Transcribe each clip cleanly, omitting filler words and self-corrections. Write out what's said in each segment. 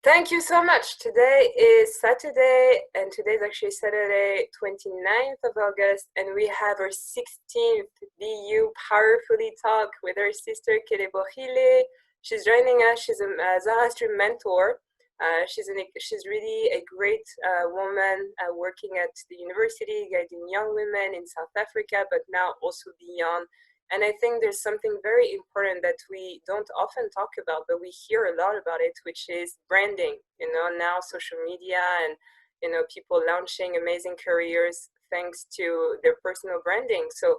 Thank you so much. Today is Saturday, and today is actually Saturday, 29th of August, and we have our 16th BU Powerfully Talk with our sister Kelebogile. She's joining us. She's a Zahara Stream mentor. She's really a great woman working at the university, guiding young women in South Africa, but now also beyond. And I think there's something very important that we don't often talk about, but we hear a lot about it, which is branding. You know, now social media and, you know, people launching amazing careers thanks to their personal branding. So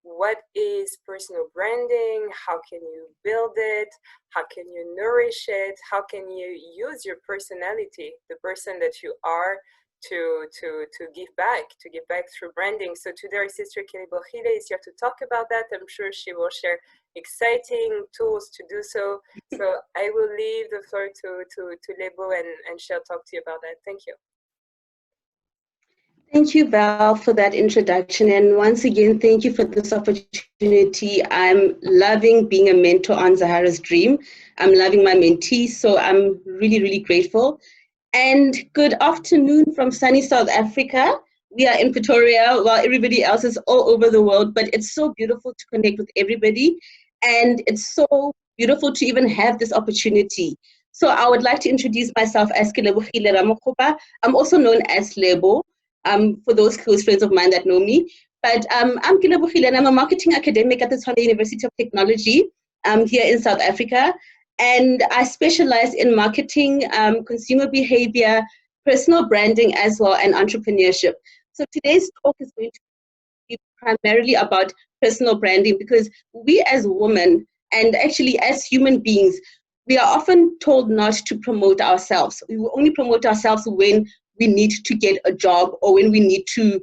what is personal branding? How can you build it? How can you nourish it? How can you use your personality, the person that you are, to give back through branding? So today our sister Kelebogile is here to talk about that. I'm sure she will share exciting tools to do so. So I will leave the floor to Lebo, and she'll talk to you about that. Thank you. Thank you, Val, for that introduction. And once again, thank you for this opportunity. I'm loving being a mentor on Zahara's Dream. I'm loving my mentees, so I'm really, really grateful. And good afternoon from sunny South Africa. We are in Pretoria while everybody else is all over the world, but it's so beautiful to connect with everybody. And it's so beautiful to even have this opportunity. So I would like to introduce myself as Guest Ramokgopa. I'm also known as Lebo, for those close friends of mine that know me. But I'm Kelebogile, and I'm a marketing academic at the Tshwane University of Technology here in South Africa. And I specialize in marketing, consumer behavior, personal branding as well, and entrepreneurship. So today's talk is going to be primarily about personal branding, because we as women, and actually as human beings, we are often told not to promote ourselves. We will only promote ourselves when we need to get a job or when we need to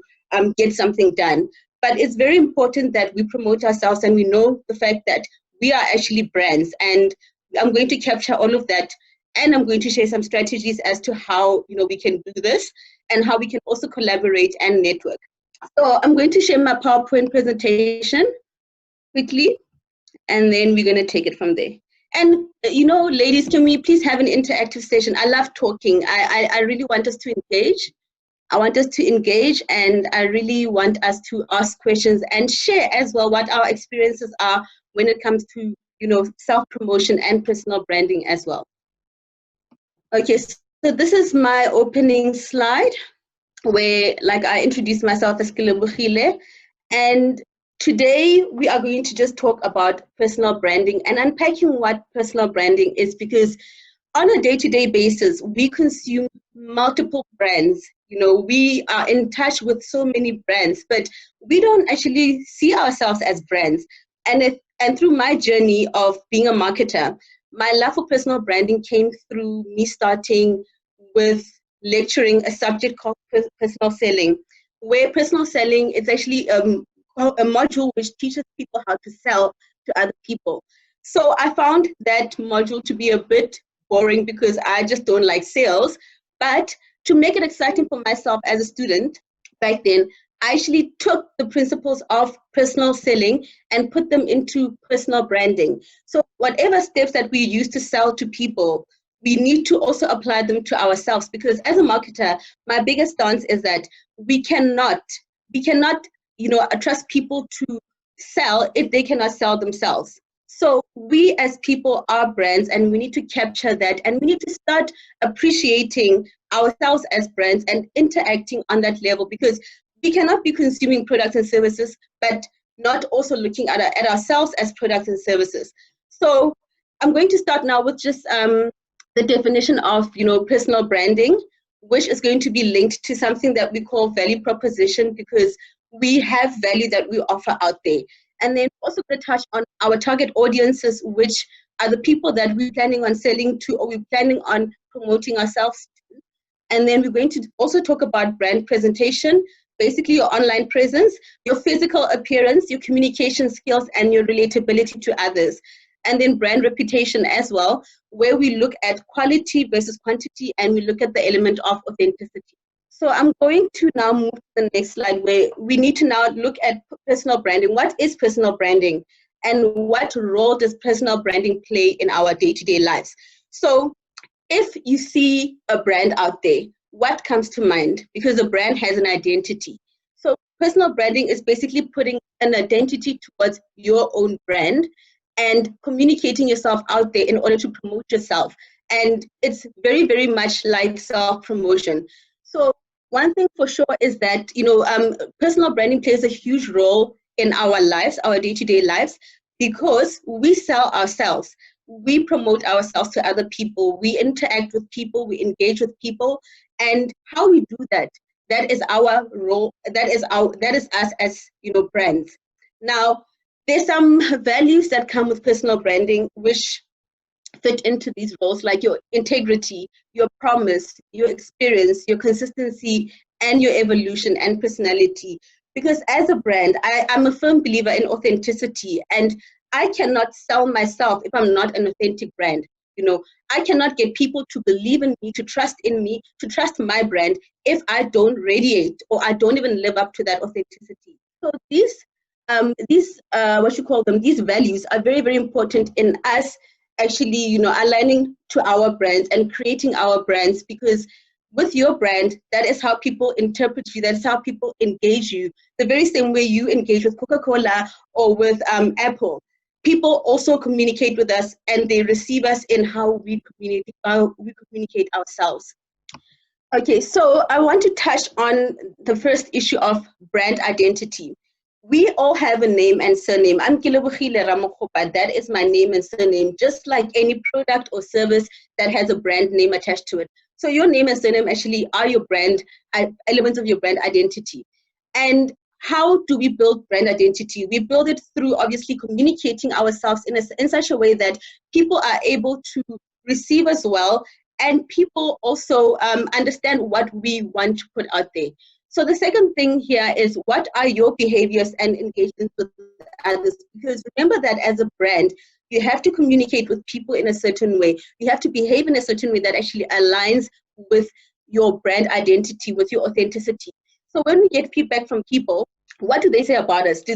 get something done. But it's very important that we promote ourselves and we know the fact that we are actually brands. And I'm going to capture all of that, and I'm going to share some strategies as to how we can do this and how we can also collaborate and network. So I'm going to share my PowerPoint presentation quickly, and then we're going to take it from there. And ladies, can we please have an interactive session? I love talking. I really want us to engage. I want us to engage, and I really want us to ask questions and share as well what our experiences are when it comes to self-promotion and personal branding as well. Okay, so this is my opening slide where, like, I introduced myself as Kelebogile, and today we are going to just talk about personal branding and unpacking what personal branding is, because on a day-to-day basis, we consume multiple brands. We are in touch with so many brands, but we don't actually see ourselves as brands. And through my journey of being a marketer, my love for personal branding came through me starting with lecturing a subject called personal selling, where personal selling is actually a module which teaches people how to sell to other people. So I found that module to be a bit boring because I just don't like sales. But to make it exciting for myself as a student back then, I actually took the principles of personal selling and put them into personal branding. So whatever steps that we use to sell to people, we need to also apply them to ourselves, because as a marketer, my biggest stance is that we cannot trust people to sell if they cannot sell themselves. So we as people are brands, and we need to capture that, and we need to start appreciating ourselves as brands and interacting on that level, because we cannot be consuming products and services but not also looking at ourselves as products and services. So I'm going to start now with just the definition of personal branding, which is going to be linked to something that we call value proposition, because we have value that we offer out there. And then also going to touch on our target audiences, which are the people that we're planning on selling to, or we're planning on promoting ourselves to. And then we're going to also talk about brand presentation, basically your online presence, your physical appearance, your communication skills, and your relatability to others. And then brand reputation as well, where we look at quality versus quantity, and we look at the element of authenticity. So I'm going to now move to the next slide, where we need to now look at personal branding. What is personal branding, and what role does personal branding play in our day-to-day lives? So if you see a brand out there, what comes to mind? Because a brand has an identity. So personal branding is basically putting an identity towards your own brand and communicating yourself out there in order to promote yourself. And it's very, very much like self-promotion. So one thing for sure is that, personal branding plays a huge role in our lives, our day-to-day lives, because we sell ourselves. We promote ourselves to other people. We interact with people. We engage with people. And how we do that, that is our role. That is us as, brands. Now, there's some values that come with personal branding, which fit into these roles, like your integrity, your promise, your experience, your consistency, and your evolution and personality. Because as a brand, I'm a firm believer in authenticity, and I cannot sell myself if I'm not an authentic brand. I cannot get people to believe in me, to trust in me, to trust my brand if I don't radiate or I don't even live up to that authenticity. So these these values are very, very important in us actually, aligning to our brands and creating our brands, because with your brand, that is how people interpret you, that's how people engage you. The very same way you engage with Coca-Cola or with Apple. People also communicate with us, and they receive us in how we communicate ourselves. Okay, so I want to touch on the first issue of brand identity. We all have a name and surname. I'm Kelebogile Ramokgopa. That is my name and surname, just like any product or service that has a brand name attached to it. So your name and surname actually are your brand, elements of your brand identity. And how do we build brand identity? We build it through obviously communicating ourselves in such a way that people are able to receive us well, and people also understand what we want to put out there. So the second thing here is, what are your behaviors and engagements with others? Because remember that as a brand, you have to communicate with people in a certain way. You have to behave in a certain way that actually aligns with your brand identity, with your authenticity. So when we get feedback from people, what do they say about us? Do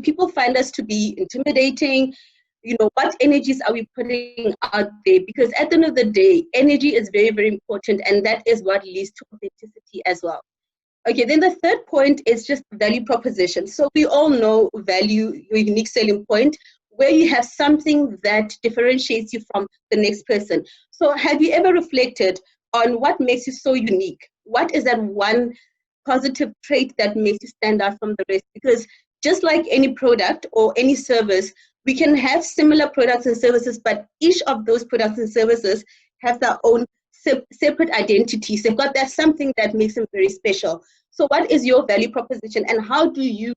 people find us to be intimidating? What energies are we putting out there? Because at the end of the day, energy is very, very important, and that is what leads to authenticity as well. Okay, then the third point is just value proposition. So we all know value, your unique selling point, where you have something that differentiates you from the next person. So have you ever reflected on what makes you so unique? What is that one positive trait that makes you stand out from the rest? Because just like any product or any service, we can have similar products and services, but each of those products and services have their own separate identities. They've got that something that makes them very special. So what is your value proposition, and how do you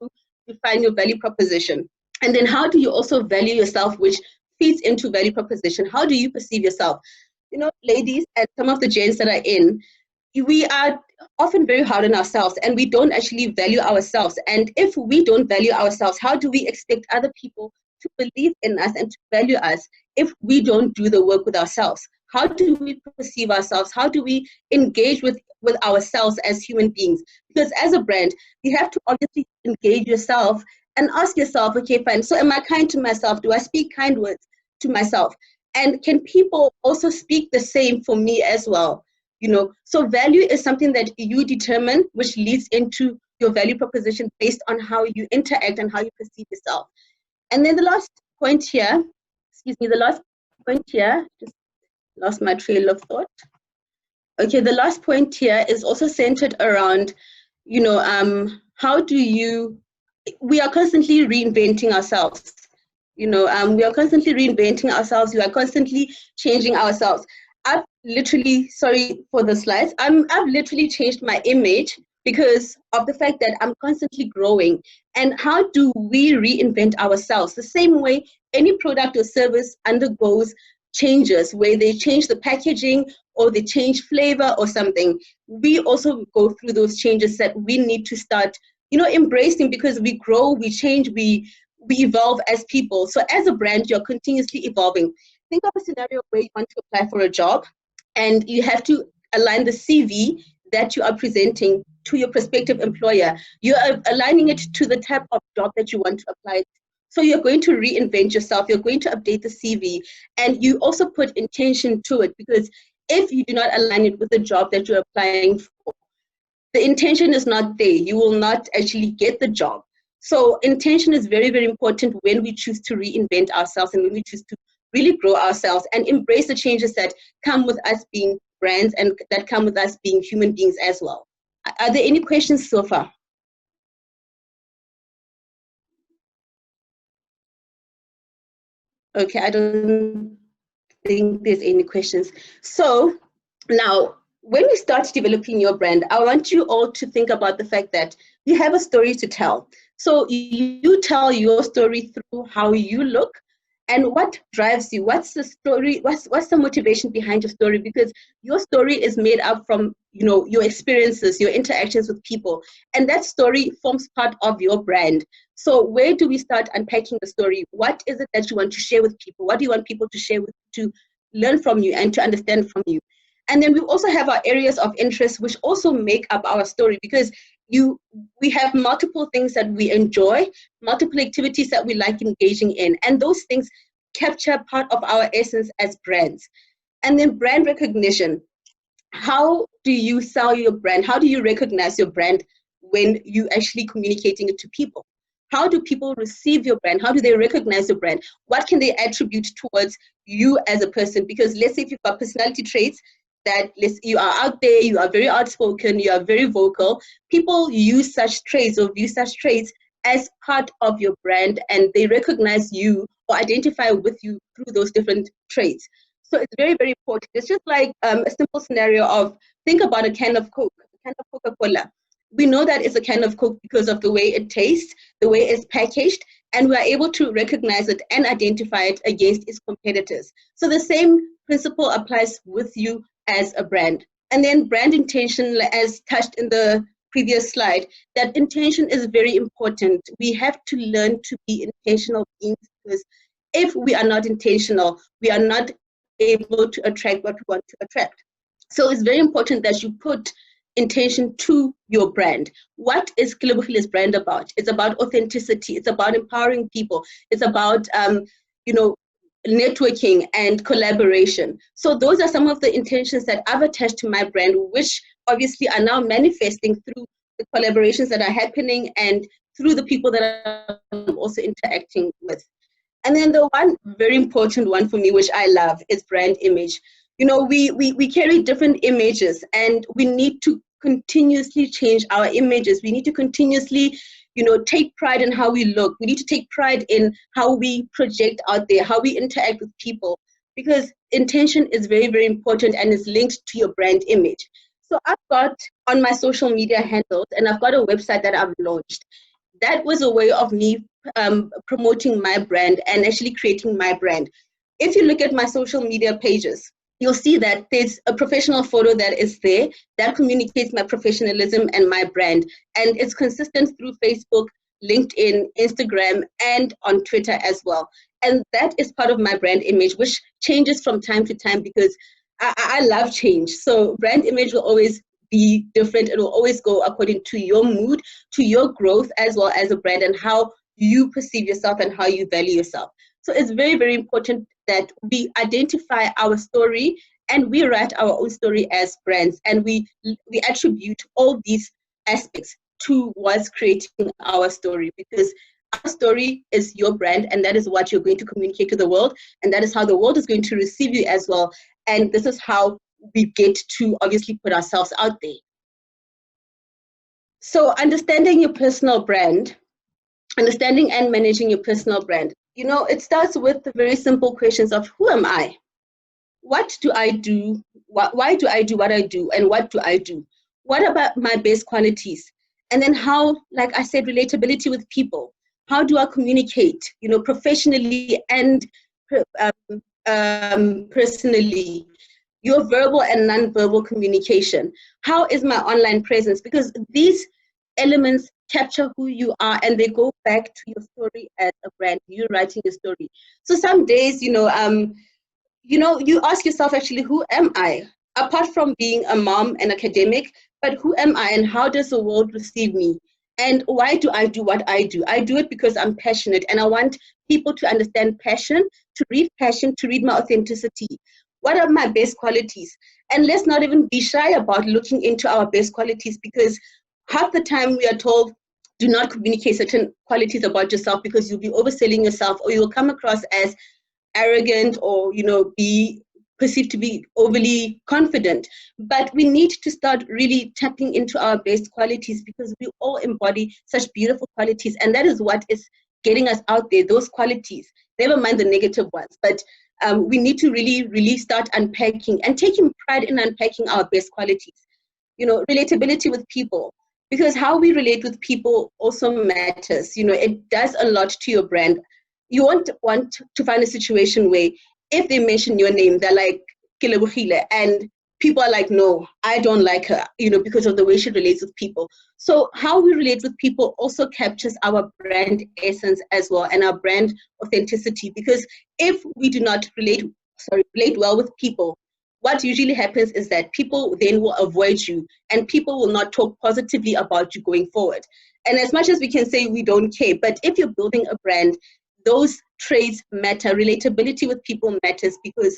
define your value proposition? And then how do you also value yourself, which feeds into value proposition? How do you perceive yourself? Ladies and some of the gents that are in, we are often very hard on ourselves, and we don't actually value ourselves. And if we don't value ourselves, how do we expect other people to believe in us and to value us if we don't do the work with ourselves? How do we perceive ourselves? How do we engage with ourselves as human beings? Because as a brand, you have to obviously engage yourself and ask yourself, okay, fine, so am I kind to myself? Do I speak kind words to myself? And can people also speak the same for me as well? So value is something that you determine, which leads into your value proposition based on how you interact and how you perceive yourself. And then the last point here, just lost my trail of thought. Okay, the last point here is also centered around, how do we are constantly reinventing ourselves. We are constantly reinventing ourselves. We are constantly changing ourselves. I've literally, sorry for the slides, I've literally changed my image because of the fact that I'm constantly growing. And how do we reinvent ourselves? The same way any product or service undergoes changes, where they change the packaging or they change flavor or something. We also go through those changes that we need to start, embracing, because we grow, we change, we evolve as people. So as a brand, you're continuously evolving. Think of a scenario where you want to apply for a job, and you have to align the CV that you are presenting to your prospective employer. You are aligning it to the type of job that you want to apply to. So you're going to reinvent yourself. You're going to update the CV, and you also put intention to it, because if you do not align it with the job that you're applying for, the intention is not there. You will not actually get the job. So intention is very, very important when we choose to reinvent ourselves and when we choose to really grow ourselves and embrace the changes that come with us being brands and that come with us being human beings as well. Are there any questions so far? Okay, I don't think there's any questions. So now, when we start developing your brand, I want you all to think about the fact that you have a story to tell. So you tell your story through how you look and what drives you. What's the story? What's the motivation behind your story? Because your story is made up from, you know, your experiences, your interactions with people, and that story forms part of your brand. So where do we start unpacking the story? What is it that you want to share with people? What do you want people to share with, to learn from you and to understand from you? And then we also have our areas of interest, which also make up our story, because we have multiple things that we enjoy, multiple activities that we like engaging in, and those things capture part of our essence as brands. And then brand recognition. How do you sell your brand? How do you recognize your brand when you actually communicating it to people? How do people receive your brand? How do they recognize your brand? What can they attribute towards you as a person? Because let's say if you've got personality traits that you are out there, you are very outspoken, you are very vocal, people use such traits or view such traits as part of your brand, and they recognize you or identify with you through those different traits. So it's very, very important. It's just like a simple scenario of, think about a can of Coke, a can of Coca-Cola. We know that it's a can of Coke because of the way it tastes, the way it's packaged, and we're able to recognize it and identify it against its competitors. So the same principle applies with you as a brand. And then brand intention, as touched in the previous slide, that intention is very important. We have to learn to be intentional beings, because if we are not intentional, we are not able to attract what we want to attract. So it's very important that you put intention to your brand. What is Kelebogile's brand about? It's about authenticity. It's about empowering people. It's about, networking and collaboration. So those are some of the intentions that I've attached to my brand, which obviously are now manifesting through the collaborations that are happening and through the people that I'm also interacting with. And then the one very important one for me, which I love, is brand image. You know, we carry different images, and we need to continuously change our images. We need to continuously, take pride in how we look. We need to take pride in how we project out there, how we interact with people, because intention is very, very important and is linked to your brand image. So I've got on my social media handles, and I've got a website that I've launched. That was a way of me promoting my brand and actually creating my brand. If you look at my social media pages, you'll see that there's a professional photo that is there that communicates my professionalism and my brand. And it's consistent through Facebook, LinkedIn, Instagram, and on Twitter as well. And that is part of my brand image, which changes from time to time because I love change. So brand image will always be different. It will always go according to your mood, to your growth, as well as a brand and how you perceive yourself and how you value yourself. So it's very, very important that we identify our story and we write our own story as brands, and we attribute all these aspects towards creating our story, because our story is your brand, and that is what you're going to communicate to the world, and that is how the world is going to receive you as well. And this is how we get to obviously put ourselves out there. So understanding your personal brand, understanding and managing your personal brand. It starts with the very simple questions of, who am I? What do I do? Why do I do what I do? And what do I do? What about my best qualities? And then how, like I said, relatability with people. How do I communicate, professionally and personally? Your verbal and non-verbal communication. How is my online presence? Because these elements capture who you are, and they go back to your story as a brand. You're writing your story. So some days, you ask yourself, actually, who am I? Apart from being a mom and academic, but who am I, and how does the world receive me? And why do I do what I do? I do it because I'm passionate, and I want people to understand passion, to read my authenticity. what are my best qualities? And let's not even be shy about looking into our best qualities, because half the time we are told, do not communicate certain qualities about yourself because you'll be overselling yourself, or you'll come across as arrogant, or be perceived to be overly confident. But we need to start really tapping into our best qualities, because we all embody such beautiful qualities, and that is what is getting us out there, those qualities. Never mind the negative ones, but we need to really start unpacking and taking pride in unpacking our best qualities. Relatability with people, because how we relate with people also matters. It does a lot to your brand. You won't want to find a situation where if they mention your name, they're like, Kelebogile, and people are like, no, I don't like her, because of the way she relates with people. So how we relate with people also captures our brand essence as well, and our brand authenticity. Because if we do not relate well with people, what usually happens is that people then will avoid you, and people will not talk positively about you going forward. And as much as we can say we don't care, but if you're building a brand, those traits matter. Relatability with people matters, because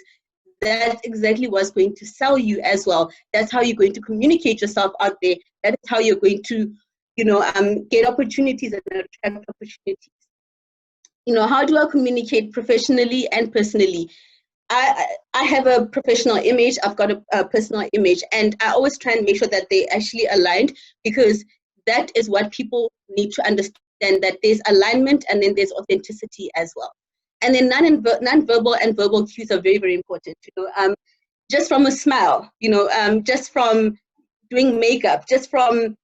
that's exactly what's going to sell you as well. That's how you're going to communicate yourself out there. That is how you're going to, get opportunities and attract opportunities. How do I communicate professionally and personally? I have a professional image, I've got a personal image, and I always try and make sure that they actually aligned, because that is what people need to understand, that there's alignment and then there's authenticity as well. And then non-verbal and verbal cues are very, very important. Just from a smile, just from doing makeup, just from,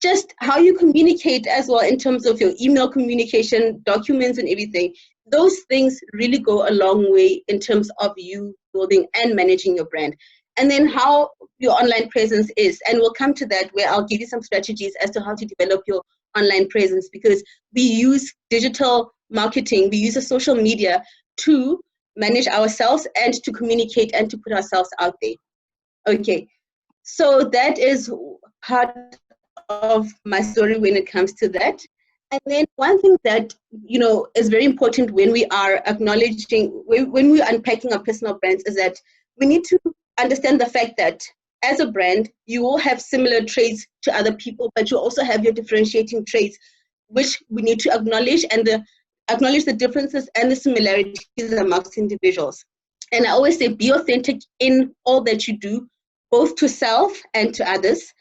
just how you communicate as well in terms of your email communication, documents and everything. Those things really go a long way in terms of you building and managing your brand. And then how your online presence is. And we'll come to that, where I'll give you some strategies as to how to develop your online presence, because we use digital marketing, we use the social media to manage ourselves and to communicate and to put ourselves out there. Okay, so that is part of my story when it comes to that. And then one thing that is very important when we are acknowledging, when we're unpacking our personal brands, is that we need to understand the fact that as a brand, you will have similar traits to other people, but you also have your differentiating traits, which we need to acknowledge, and acknowledge the differences and the similarities amongst individuals. And I always say, be authentic in all that you do, both to self and to others.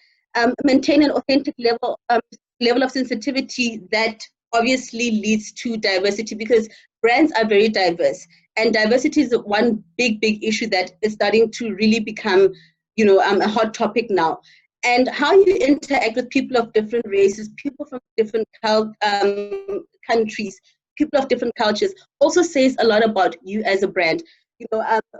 Maintain an authentic level of sensitivity that obviously leads to diversity, because brands are very diverse, and diversity is one big issue that is starting to really become a hot topic now. And how you interact with people of different races, people from different countries, people of different cultures, also says a lot about you as a brand.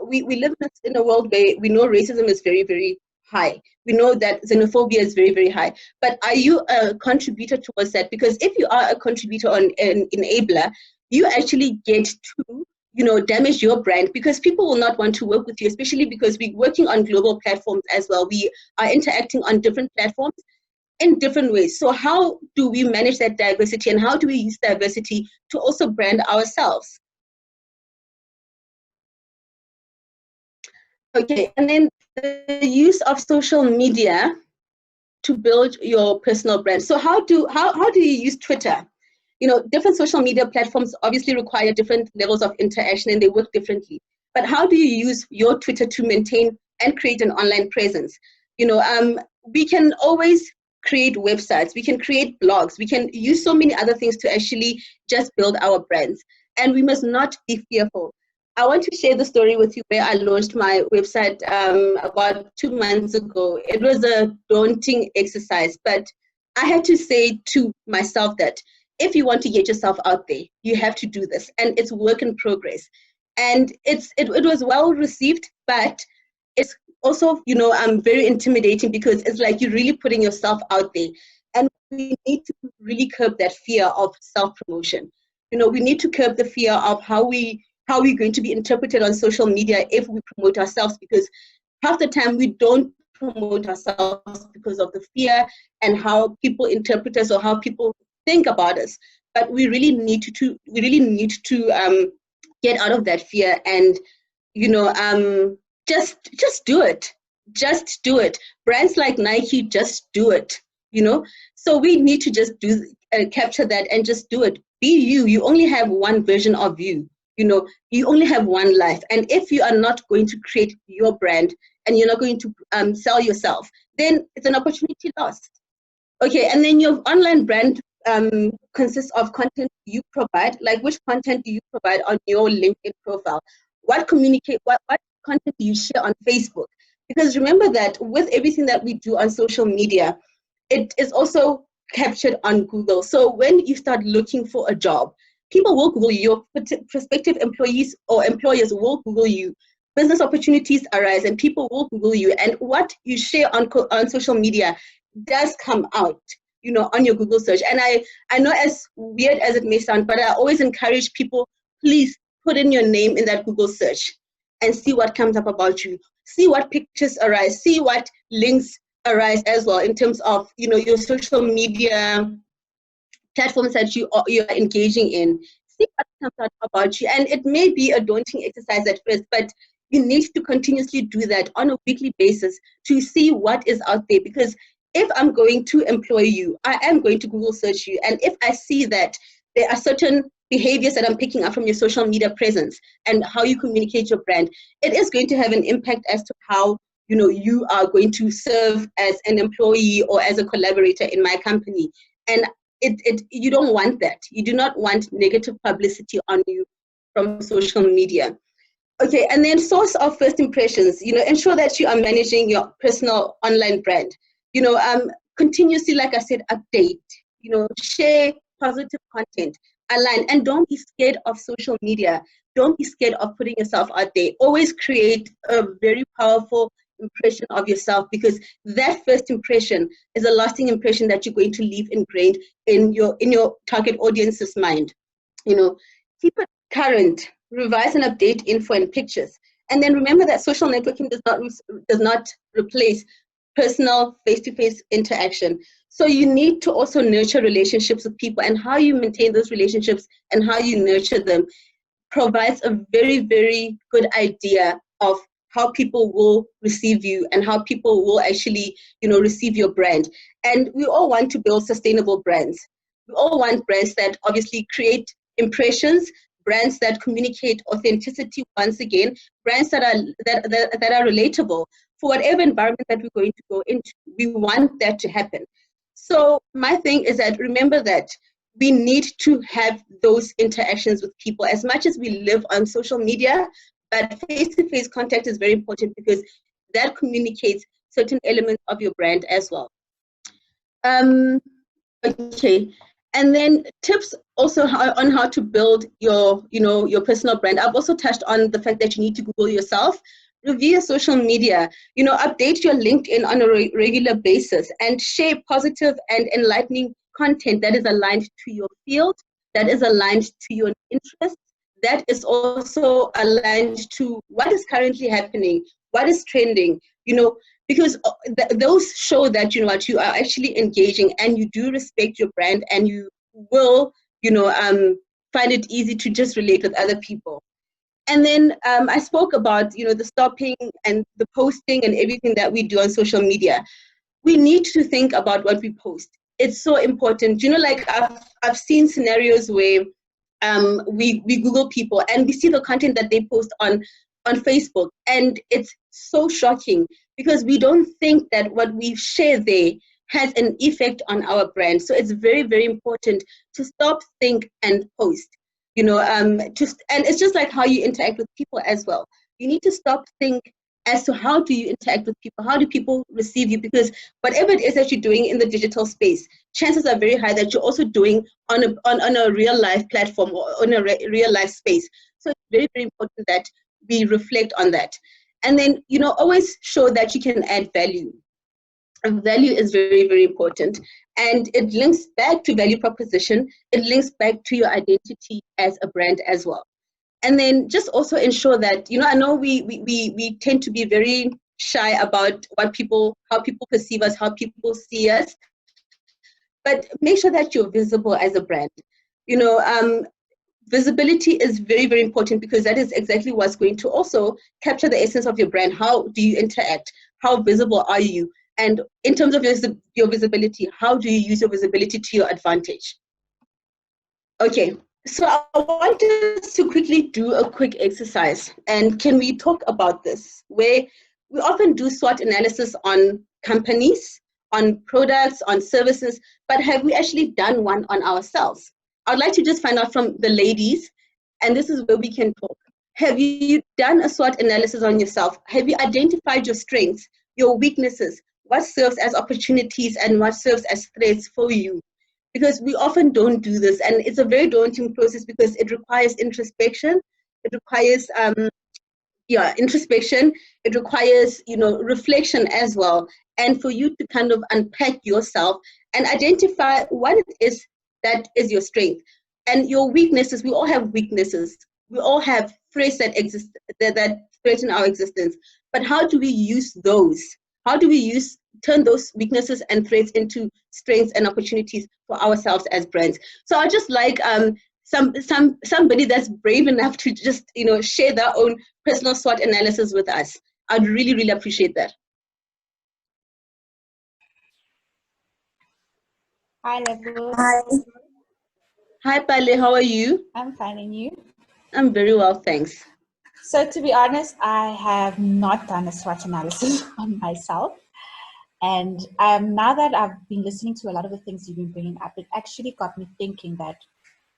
We live in a world where we know racism is very, very high. We know that xenophobia is very, very high. But are you a contributor towards that? Because if you are a contributor or an enabler, you actually get to damage your brand, because people will not want to work with you, especially because we're working on global platforms as well. We are interacting on different platforms in different ways. So how do we manage that diversity, and how do we use diversity to also brand ourselves? Okay, and then the use of social media to build your personal brand. So how do you use Twitter? Different social media platforms obviously require different levels of interaction, and they work differently. But how do you use your Twitter to maintain and create an online presence? We can always create websites, we can create blogs, we can use so many other things to actually just build our brands. And we must not be fearful. I want to share the story with you where I launched my website about 2 months ago. It was a daunting exercise, but I had to say to myself that if you want to get yourself out there, you have to do this, and it's work in progress. And it was well received, but it's also very intimidating, because it's like you're really putting yourself out there, and we need to really curb that fear of self-promotion. We need to curb the fear of how we're going to be interpreted on social media if we promote ourselves, because half the time we don't promote ourselves because of the fear and how people interpret us or how people think about us. But we really need to get out of that fear and just do it. Just do it. Brands like Nike, just do it. So we need to just capture that and just do it. Be you. You only have one version of you. You only have one life. And if you are not going to create your brand and you're not going to sell yourself, then it's an opportunity lost. Okay, and then your online brand consists of content you provide. Like, which content do you provide on your LinkedIn profile? What content do you share on Facebook? Because remember that with everything that we do on social media, it is also captured on Google. So when you start looking for a job, people will Google you. Your prospective employees or employers will Google you. Business opportunities arise and people will Google you. And what you share on social media does come out, on your Google search. And I know, as weird as it may sound, but I always encourage people, please put in your name in that Google search and see what comes up about you. See what pictures arise. See what links arise as well in terms of, your social media platforms that you are engaging in. See what comes out about you. And it may be a daunting exercise at first, but you need to continuously do that on a weekly basis to see what is out there. Because if I'm going to employ you, I am going to Google search you. And if I see that there are certain behaviors that I'm picking up from your social media presence and how you communicate your brand, it is going to have an impact as to how, you are going to serve as an employee or as a collaborator in my company. And you don't want that. You do not want negative publicity on you from social media. Okay, and then source of first impressions, ensure that you are managing your personal online brand. Continuously, like I said, update, share positive content, align, and don't be scared of social media. Don't be scared of putting yourself out there. Always create a very powerful impression of yourself, because that first impression is a lasting impression that you're going to leave ingrained in your target audience's mind. Keep it current, revise and update info and pictures. And then remember that social networking does not replace personal face-to-face interaction. So you need to also nurture relationships with people, and how you maintain those relationships and how you nurture them provides a very, very good idea of how people will receive you and how people will actually, receive your brand. And we all want to build sustainable brands. We all want brands that obviously create impressions, brands that communicate authenticity once again, brands that are relatable for whatever environment that we're going to go into. We want that to happen. So my thing is that remember that we need to have those interactions with people as much as we live on social media, but face-to-face contact is very important because that communicates certain elements of your brand as well. Okay. And then tips also on how to build your personal brand. I've also touched on the fact that you need to Google yourself, review your social media, update your LinkedIn on a regular basis, and share positive and enlightening content that is aligned to your field, that is aligned to your interests, that is also aligned to what is currently happening, what is trending, because those show that you are actually engaging and you do respect your brand, and you will find it easy to just relate with other people. And then I spoke about the stopping and the posting and everything that we do on social media. We need to think about what we post. It's so important. Like I've seen scenarios where we Google people and we see the content that they post on Facebook, and it's so shocking because we don't think that what we share there has an effect on our brand. So it's very, very important to stop, think, and post. And it's just like how you interact with people as well. You need to stop, think as to how do you interact with people, how do people receive you, because whatever it is that you're doing in the digital space, chances are very high that you're also doing on a real life platform or on a real life space. So it's very, very important that we reflect on that. And then, always show that you can add value. And value is very, very important. And it links back to value proposition. It links back to your identity as a brand as well. And then just also ensure that, I know we tend to be very shy about how people perceive us, how people see us, but make sure that you're visible as a brand. visibility is very, very important, because that is exactly what's going to also capture the essence of your brand. How do you interact? How visible are you? And in terms of your visibility, how do you use your visibility to your advantage? Okay, so I want us to quickly do a quick exercise. And can we talk about this? Where we often do SWOT analysis on companies, on products, on services, but have we actually done one on ourselves? I'd like to just find out from the ladies, and this is where we can talk. Have you done a SWOT analysis on yourself? Have you identified your strengths, your weaknesses, what serves as opportunities and what serves as threats for you? Because we often don't do this, and it's a very daunting process because it requires introspection. It requires introspection. It requires, reflection as well, and for you to kind of unpack yourself and identify what it is that is your strength and your weaknesses. We all have weaknesses. We all have threats that exist, that threaten our existence. But how do we use those? How do we turn those weaknesses and threats into strengths and opportunities for ourselves as brands? So I just like somebody that's brave enough to just share their own personal SWOT analysis with us. I'd really, really appreciate that. Hi, Lebo. Hi, Pale. How are you? I'm fine, and you? I'm very well, thanks. So to be honest, I have not done a SWOT analysis on myself. And now that I've been listening to a lot of the things you've been bringing up, it actually got me thinking that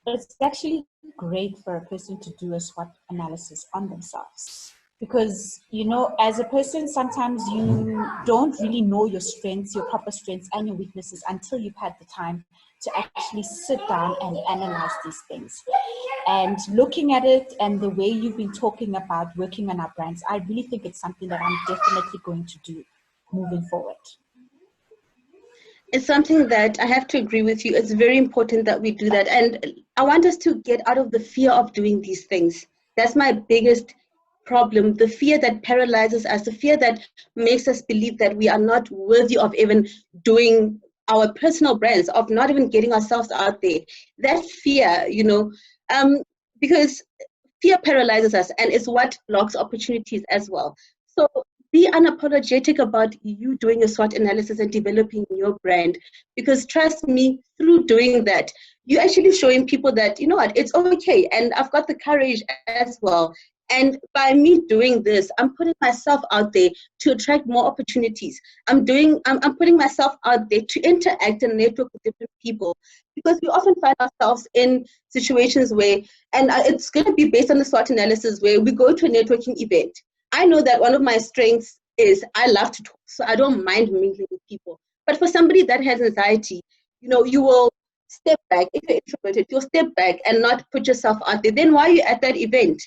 it's actually great for a person to do a SWOT analysis on themselves. Because, as a person, sometimes you don't really know your strengths, your proper strengths and your weaknesses until you've had the time to actually sit down and analyze these things. And looking at it and the way you've been talking about working on our brands, I really think it's something that I'm definitely going to do moving forward. It's something that I have to agree with you. It's very important that we do that. And I want us to get out of the fear of doing these things. That's my biggest problem. The fear that paralyzes us, the fear that makes us believe that we are not worthy of even doing our personal brands, of not even getting ourselves out there. That fear, because fear paralyzes us, and it's what blocks opportunities as well. So be unapologetic about you doing a SWOT analysis and developing your brand, because trust me, through doing that, you're actually showing people that, it's okay, and I've got the courage as well. And by me doing this, I'm putting myself out there to attract more opportunities. I'm putting myself out there to interact and network with different people, because we often find ourselves in situations where, and it's going to be based on the SWOT analysis, where we go to a networking event. I know that one of my strengths is I love to talk, so I don't mind mingling with people. But for somebody that has anxiety, you will step back. If you're introverted, you'll step back and not put yourself out there. Then why are you at that event?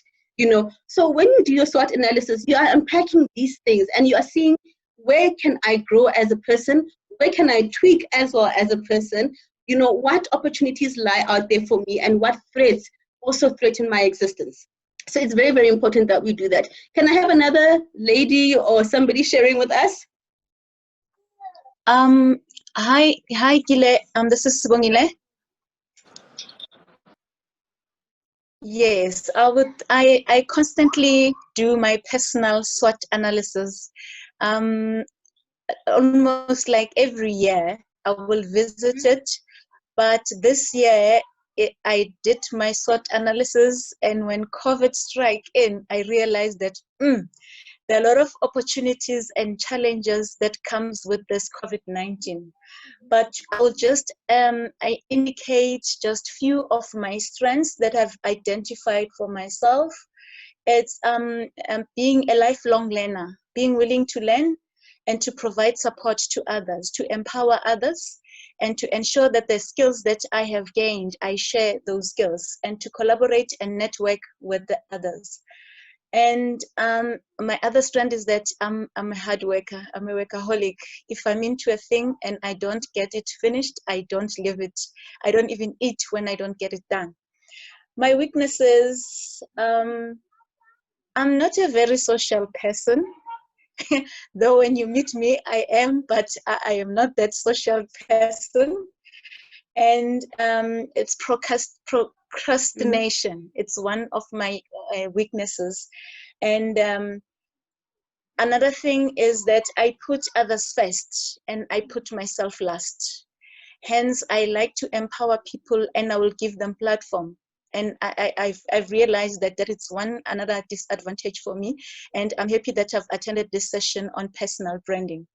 So when you do your SWOT analysis, you are unpacking these things and you are seeing, where can I grow as a person? Where can I tweak as well as a person? What opportunities lie out there for me, and what threats also threaten my existence? So it's very, very important that we do that. Can I have another lady or somebody sharing with us? Hi, Kile. This is Sibongile. Yes, I constantly do my personal SWOT analysis. Almost like every year, I will visit it. But this year, I did my SWOT analysis, and when COVID struck in, I realized that there are a lot of opportunities and challenges that comes with this COVID-19. But I'll just I indicate just few of my strengths that I've identified for myself. It's being a lifelong learner, being willing to learn and to provide support to others, to empower others, and to ensure that the skills that I have gained, I share those skills, and to collaborate and network with the others. And my other strength is that I'm a hard worker. I'm a workaholic. If I'm into a thing and I don't get it finished, I don't leave it. I don't even eat when I don't get it done. My weaknesses, I'm not a very social person. Though when you meet me, I am, but I am not that social person. And it's procrastination. It's one of my weaknesses. And another thing is that I put others first and I put myself last. Hence, I like to empower people and I will give them platform. And I've realized that is another disadvantage for me. And I'm happy that I've attended this session on personal branding.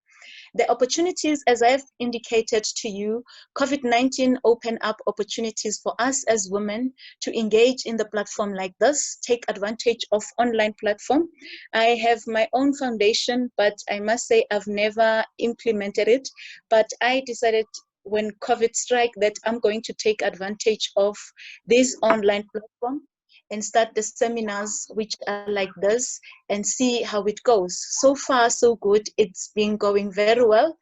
The opportunities, as I've indicated to you, COVID-19 opened up opportunities for us as women to engage in the platform like this, take advantage of online platform. I have my own foundation, but I must say I've never implemented it. But I decided when COVID struck that I'm going to take advantage of this online platform and start the seminars which are like this and see how it goes. So far, so good. It's been going very well.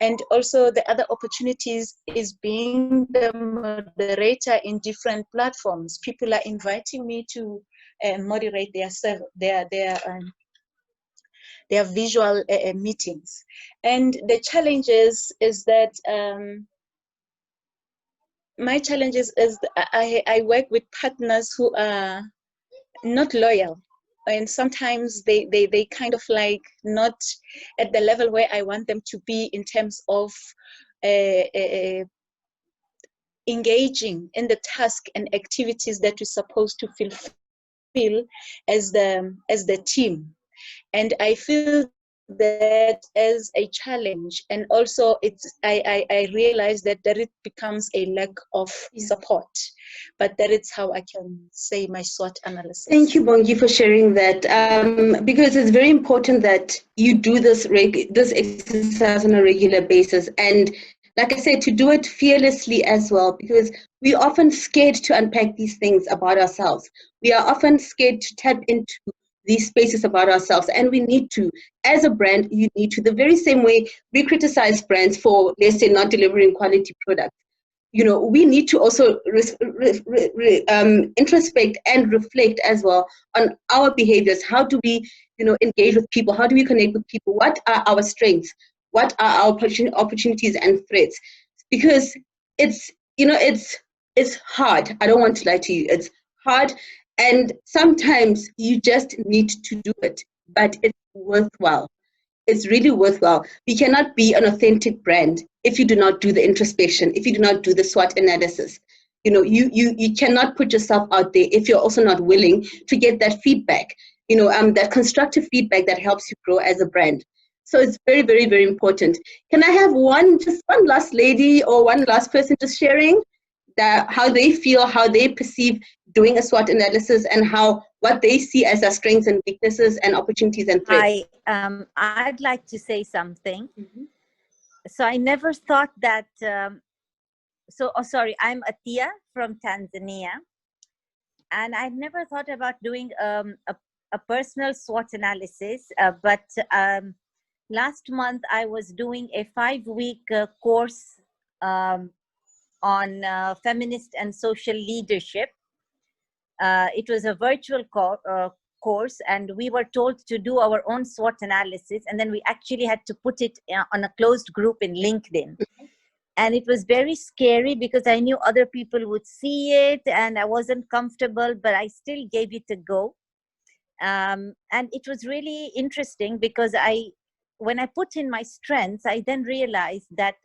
And also the other opportunities is being the moderator in different platforms. People are inviting me to moderate their visual meetings. And the challenges is that my challenges is I work with partners who are not loyal, and sometimes they kind of like not at the level where I want them to be in terms of engaging in the task and activities that we're supposed to fulfill as the team. And I feel that as a challenge, and also I realize that it becomes a lack of support, but that is how I can say my SWOT analysis. Thank you, Bongi, for sharing that, because it's very important that you do this exercise on a regular basis, and like I said, to do it fearlessly as well, because we're often scared to unpack these things about ourselves. We are often scared to tap into these spaces about ourselves, and we need to. As a brand, you need to. The very same way we criticize brands for, let's say, not delivering quality products. You know, we need to also introspect and reflect as well on our behaviors. How do we, engage with people? How do we connect with people? What are our strengths? What are our opportunities and threats? Because it's hard. I don't want to lie to you. It's hard. And sometimes you just need to do it, but it's worthwhile. It's really worthwhile. We cannot be an authentic brand if you do not do the introspection, if you do not do the SWOT analysis. You cannot put yourself out there if you're also not willing to get that feedback, that constructive feedback that helps you grow as a brand. So it's very, very, very important. Can I have one last lady or one last person just sharing how they feel, how they perceive doing a SWOT analysis, and what they see as their strengths and weaknesses and opportunities and threats? I'd like to say something. Mm-hmm. So I never thought that. Sorry, I'm Atia from Tanzania, and I've never thought about doing a personal SWOT analysis. But last month I was doing a 5-week course on feminist and social leadership. It was a virtual course, and we were told to do our own SWOT analysis, and then we actually had to put it on a closed group in LinkedIn. And it was very scary because I knew other people would see it and I wasn't comfortable, but I still gave it a go. And it was really interesting because when I put in my strengths, I then realized that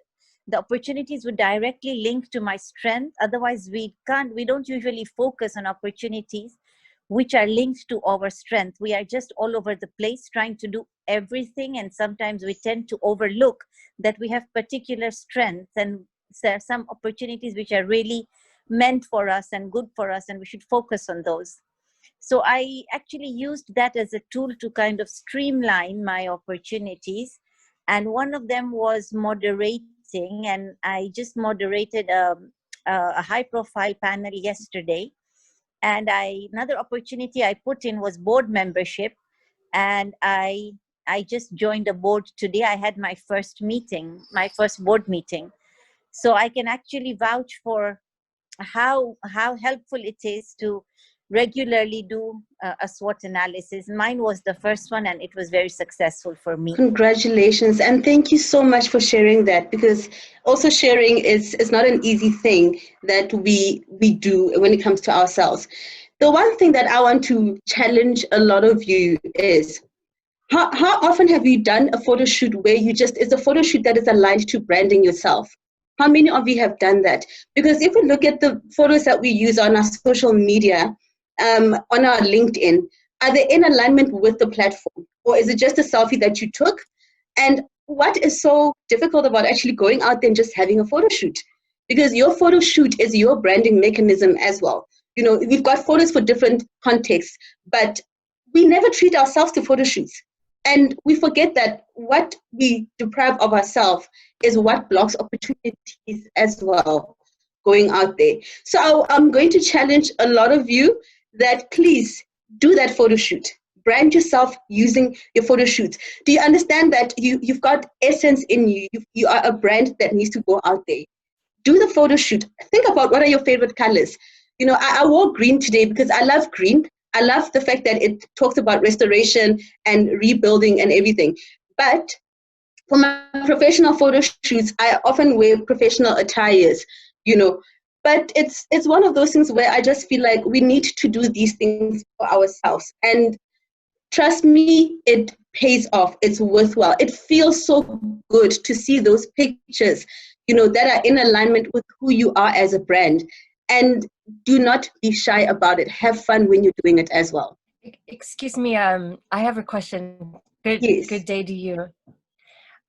the opportunities would directly link to my strength. Otherwise, we don't usually focus on opportunities which are linked to our strength. We are just all over the place trying to do everything. And sometimes we tend to overlook that we have particular strengths and there are some opportunities which are really meant for us and good for us, and we should focus on those. So I actually used that as a tool to kind of streamline my opportunities. And one of them was moderating, and I just moderated a high-profile panel yesterday. And another opportunity I put in was board membership, and I just joined a board today. I had my first board meeting. So I can actually vouch for how helpful it is to regularly do a SWOT analysis. Mine was the first one, and it was very successful for me. Congratulations, and thank you so much for sharing that, because also sharing is not an easy thing that we do when it comes to ourselves. The one thing that I want to challenge a lot of you is, how often have you done a photo shoot where it's a photo shoot that is aligned to branding yourself? How many of you have done that? Because if we look at the photos that we use on our social media, on our LinkedIn, are they in alignment with the platform? Or is it just a selfie that you took? And what is so difficult about actually going out there and just having a photo shoot? Because your photo shoot is your branding mechanism as well. You know, we've got photos for different contexts, but we never treat ourselves to photo shoots. And we forget that what we deprive of ourselves is what blocks opportunities as well going out there. So I'm going to challenge a lot of you that please do that photo shoot. Brand yourself using your photo shoots. Do you understand that you've got essence in you? You are a brand that needs to go out there. Do the photo shoot. Think about what are your favorite colors. You know, I wore green today because I love green. I love the fact that it talks about restoration and rebuilding and everything. But for my professional photo shoots, I often wear professional attires, you know. But it's one of those things where I just feel like we need to do these things for ourselves. And trust me, it pays off. It's worthwhile. It feels so good to see those pictures, you know, that are in alignment with who you are as a brand. And do not be shy about it. Have fun when you're doing it as well. Excuse me, I have a question. Good day to you.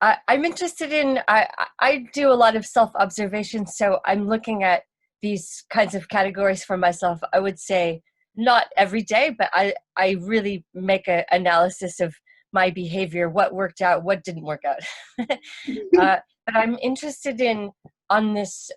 I'm interested in, I do a lot of self-observation, so I'm looking at these kinds of categories for myself. I would say not every day, but I really make an analysis of my behavior, what worked out, what didn't work out. But I'm interested in on this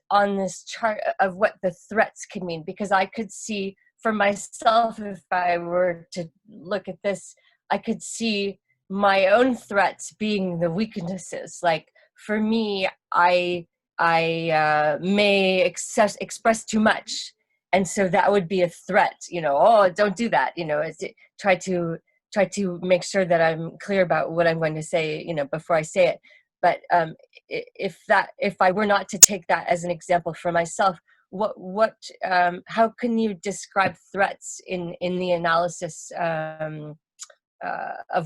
chart of what the threats could mean, because I could see for myself, if I were to look at this, I could see my own threats being the weaknesses. Like for me, I may express too much, and so that would be a threat. You know, oh, don't do that. You know, try to make sure that I'm clear about what I'm going to say. You know, before I say it. But if I were not to take that as an example for myself, how can you describe threats in the analysis of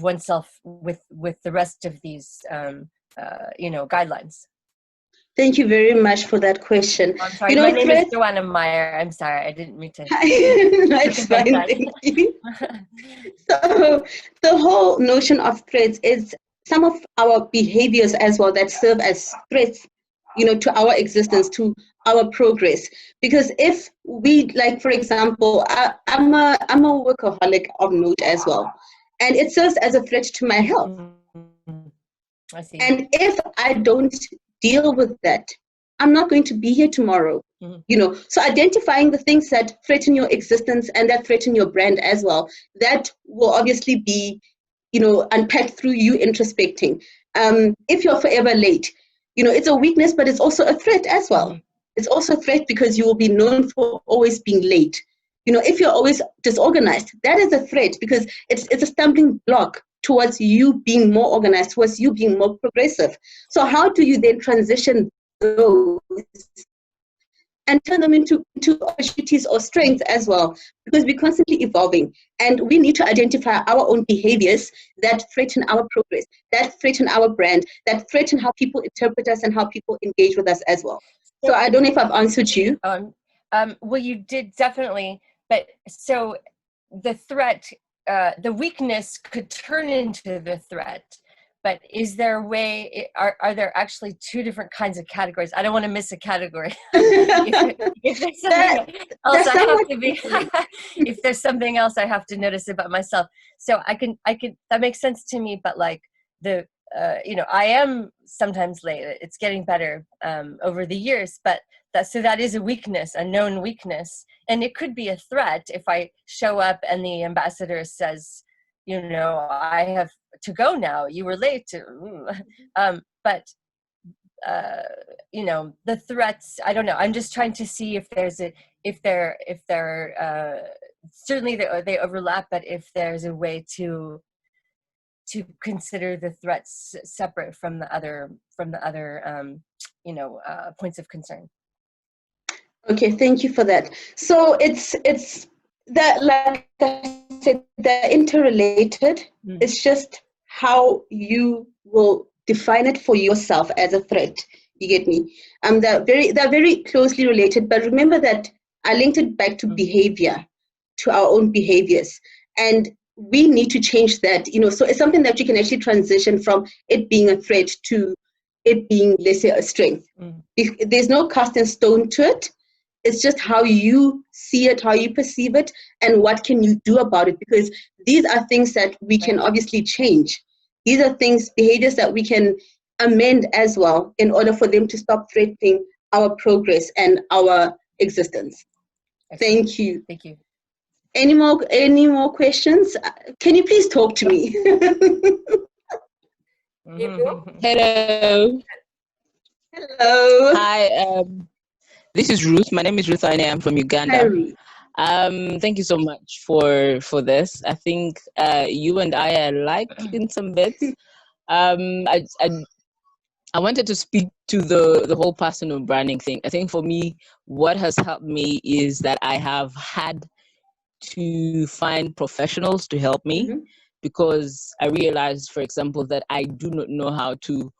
oneself with the rest of these guidelines? Thank you very much for that question. I'm sorry, my name is Joanna Meyer. I'm sorry, I didn't mean to. That's fine, thank you. So the whole notion of threats is some of our behaviors as well that serve as threats, you know, to our existence, to our progress. Because if we, like, for example, I'm a workaholic of note as well, and it serves as a threat to my health. I see. And if I don't deal with that, I'm not going to be here tomorrow. You know, so identifying the things that threaten your existence and that threaten your brand as well, that will obviously be, you know, unpacked through you introspecting. If you're forever late, you know, it's a weakness, but it's also a threat as well. It's also a threat because you will be known for always being late. You know, if you're always disorganized, that is a threat because it's a stumbling block towards you being more organized, towards you being more progressive. So how do you then transition those and turn them into opportunities or strengths as well? Because we're constantly evolving and we need to identify our own behaviors that threaten our progress, that threaten our brand, that threaten how people interpret us and how people engage with us as well. So I don't know if I've answered you. Well, you did definitely, but so the threat, the weakness could turn into the threat. But is there a way, are there actually two different kinds of categories? I don't want to miss a category. if there's something else I have to be, if there's something else I have to notice about myself. So I can, that makes sense to me, but like I am sometimes late. It's getting better over the years, but that is a weakness, a known weakness. And it could be a threat if I show up and the ambassador says, you know, I have to go now. You were late. But you know, the threats. I don't know. I'm just trying to see if there's certainly they overlap, but if there's a way to consider the threats separate from the other points of concern. Okay, thank you for that. So it's that, like I said, they're interrelated. It's just how you will define it for yourself as a threat. You get me? They're very closely related. But remember that I linked it back to behavior, to our own behaviors, and we need to change that. So it's something that you can actually transition from it being a threat to it being, let's say, a strength. There's no cast in stone to it. It's just how you see it, how you perceive it, and what can you do about it? Because these are things that we can obviously change. These are behaviors that we can amend as well in order for them to stop threatening our progress and our existence. Excellent. Thank you. Thank you. Any more questions? Can you please talk to me? Lebo? Hello. Hello. Hi. This is Ruth. My name is Ruth and I am from Uganda. Hi, Ruth. Thank you so much for this. I think you and I are alike in some bits. I wanted to speak to the whole personal branding thing. I think for me, what has helped me is that I have had to find professionals to help me, because I realized, for example, that I do not know how to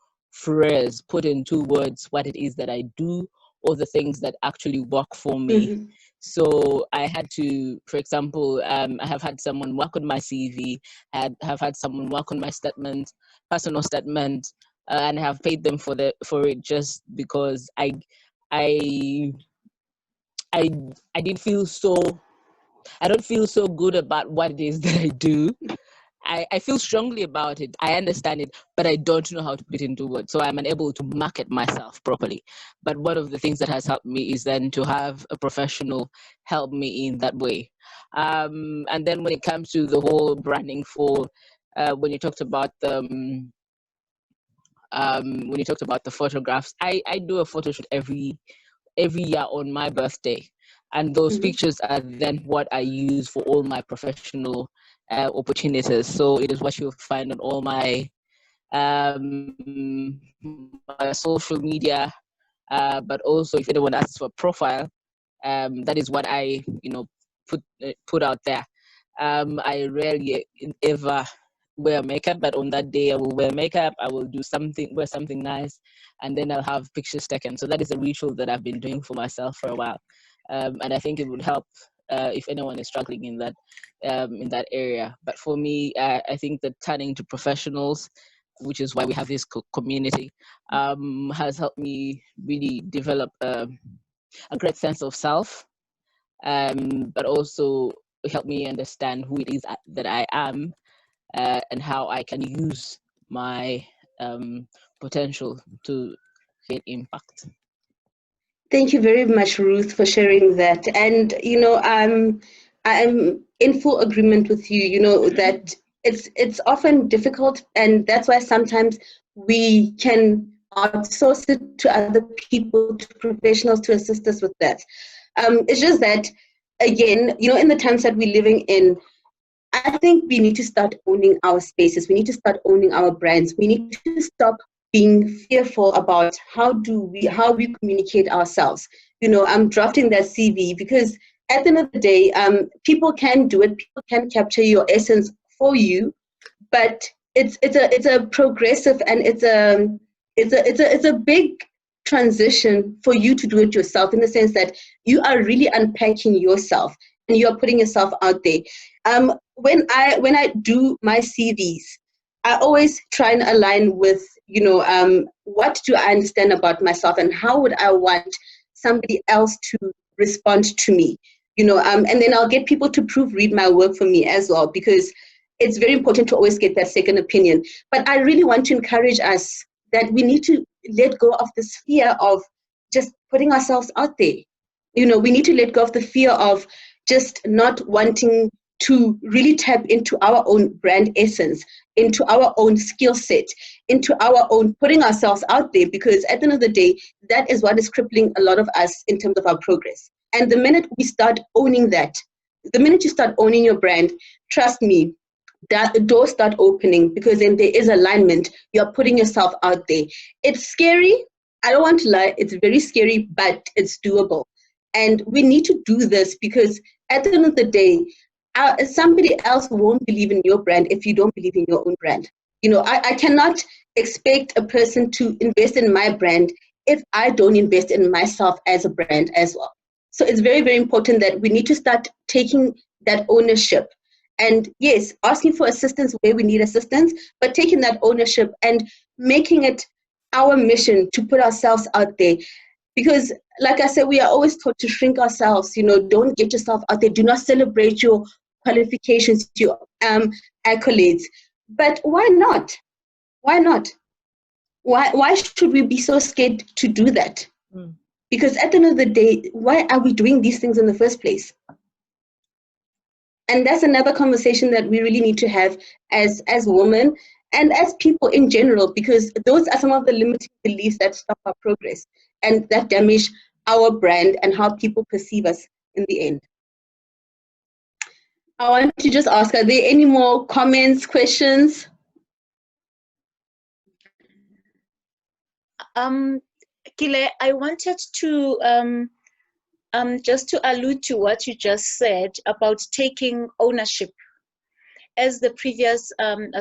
put into words what it is that I do, or the things that actually work for me. So I had to, for example, I have had someone work on my CV, have had someone work on my personal statement, and have paid them for it just because I didn't feel so. I don't feel so good about what it is that I do. I feel strongly about it. I understand it, but I don't know how to put it into words. So I'm unable to market myself properly. But one of the things that has helped me is then to have a professional help me in that way. And then when it comes to the whole branding for, when you talked about the photographs, I do a photo shoot every year on my birthday. And those pictures are then what I use for all my professional opportunities. So it is what you'll find on all my my social media, but also if anyone asks for a profile, that is what I put out there. I rarely ever wear makeup, but on that day I will wear makeup. I will wear something nice, and then I'll have pictures taken. So that is a ritual that I've been doing for myself for a while, and I think it would help if anyone is struggling in that area. But for me, I think that turning to professionals, which is why we have this community, has helped me really develop a great sense of self, but also help me understand who it is that I am, and how I can use my potential to create impact. Thank you very much, Ruth, for sharing that. And I'm in full agreement with you. That it's often difficult, and that's why sometimes we can outsource it to other people, to professionals, to assist us with that. It's just that, again, in the times that we're living in, I think we need to start owning our spaces. We need to start owning our brands. We need to stop being fearful about how we communicate ourselves. I'm drafting that CV because at the end of the day, people can do it. People can capture your essence for you, but it's a progressive, and it's a big transition for you to do it yourself, in the sense that you are really unpacking yourself and you are putting yourself out there. When I do my CVs, I always try and align with, what do I understand about myself, and how would I want somebody else to respond to me, and then I'll get people to proofread my work for me as well, because it's very important to always get that second opinion. But I really want to encourage us that we need to let go of this fear of just putting ourselves out there. We need to let go of the fear of just not wanting to really tap into our own brand essence, into our own skill set, into our own putting ourselves out there, because at the end of the day, that is what is crippling a lot of us in terms of our progress. And the minute we start owning that, the minute you start owning your brand, trust me, that doors start opening, because then there is alignment. You're putting yourself out there. It's scary. I don't want to lie. It's very scary, but it's doable. And we need to do this because at the end of the day, somebody else won't believe in your brand if you don't believe in your own brand. You know, I cannot expect a person to invest in my brand if I don't invest in myself as a brand as well. So it's very, very important that we need to start taking that ownership. And yes, asking for assistance where we need assistance, but taking that ownership and making it our mission to put ourselves out there. Because like I said, we are always taught to shrink ourselves, you know, don't get yourself out there. Do not celebrate your qualifications, your accolades. But why not? Why not? Why should we be so scared to do that? Because at the end of the day, why are we doing these things in the first place? And that's another conversation that we really need to have as women and as people in general, because those are some of the limiting beliefs that stop our progress and that damage our brand and how people perceive us in the end. I want to just ask, are there any more comments, questions? Kile, I wanted to just to allude to what you just said about taking ownership. As the previous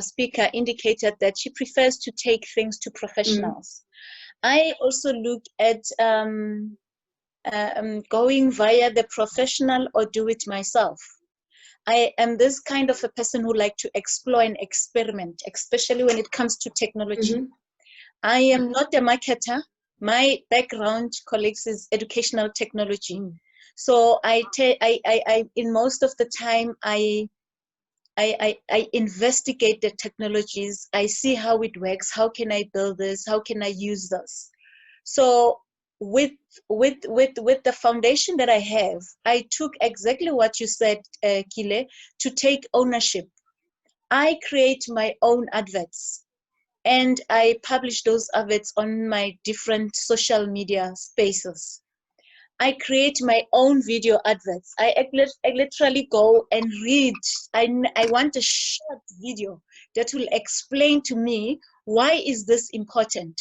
speaker indicated that she prefers to take things to professionals. I also look at going via the professional or do it myself. I am this kind of a person who like to explore and experiment, especially when it comes to technology. I am not a marketer. My background, colleagues, is educational technology. So in most of the time, I investigate the technologies. I see how it works. How can I build this? How can I use this? So with the foundation that I have, I took exactly what you said, Kile, to take ownership. I create my own adverts. And I publish those adverts on my different social media spaces. I create my own video adverts. I literally go and read. I want a short video that will explain to me, why is this important?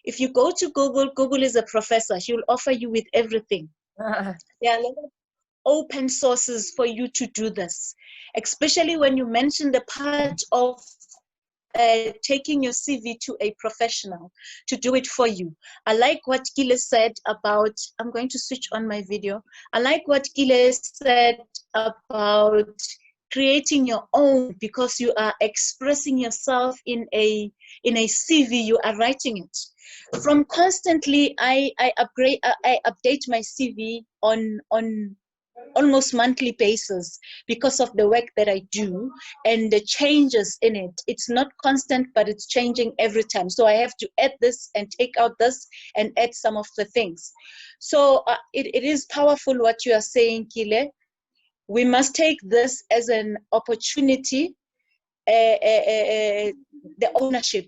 If you go to Google, Google is a professor. She will offer you with everything. There are a lot of open sources for you to do this, especially when you mention the part of taking your CV to a professional to do it for you. I like what Gile said about, I'm going to switch on my video. I like what Gile said about creating your own, because you are expressing yourself in a CV, you are writing it. From constantly, I update my CV on almost monthly basis because of the work that I do and the changes in it. It's not constant, but it's changing every time. So I have to add this and take out this and add some of the things. So it is powerful what you are saying, Kile. We must take this as an opportunity, the ownership.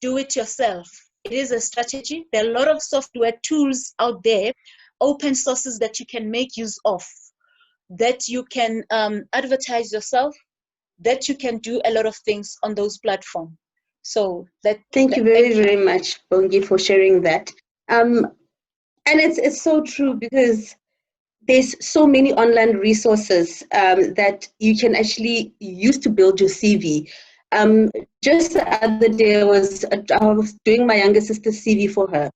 Do it yourself. It is a strategy. There are a lot of software tools out there, open sources that you can make use of, that you can advertise yourself, that you can do a lot of things on those platforms. So thank you very much, Bongi, for sharing that. And it's so true, because there's so many online resources that you can actually use to build your CV. Just the other day, I was doing my younger sister's CV for her.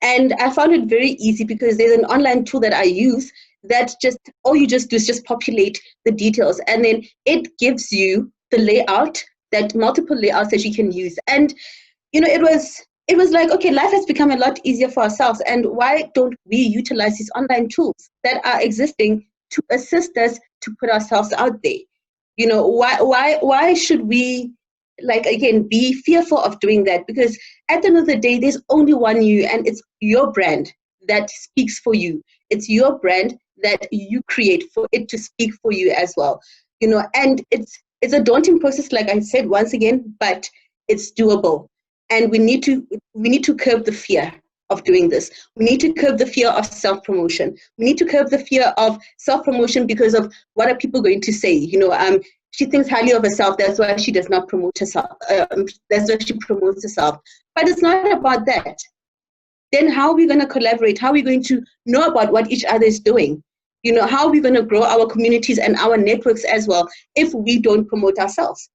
And I found it very easy, because there's an online tool that I use that just, all you just do is just populate the details. And then it gives you the layout, that multiple layouts that you can use. And, you know, it was like, okay, life has become a lot easier for ourselves. And why don't we utilize these online tools that are existing to assist us to put ourselves out there? You know, why should we, like, again, be fearful of doing that? Because at the end of the day, there's only one you, and it's your brand that speaks for you. It's your brand that you create for it to speak for you as well. You know, and it's a daunting process, like I said, once again, but it's doable. And we need to curb the fear of doing this. We need to curb the fear of self-promotion. We need to curb the fear of self-promotion because of what are people going to say. She thinks highly of herself, that's why she does not promote herself. That's why she promotes herself. But it's not about that. Then how are we going to collaborate? How are we going to know about what each other is doing? How are we going to grow our communities and our networks as well if we don't promote ourselves?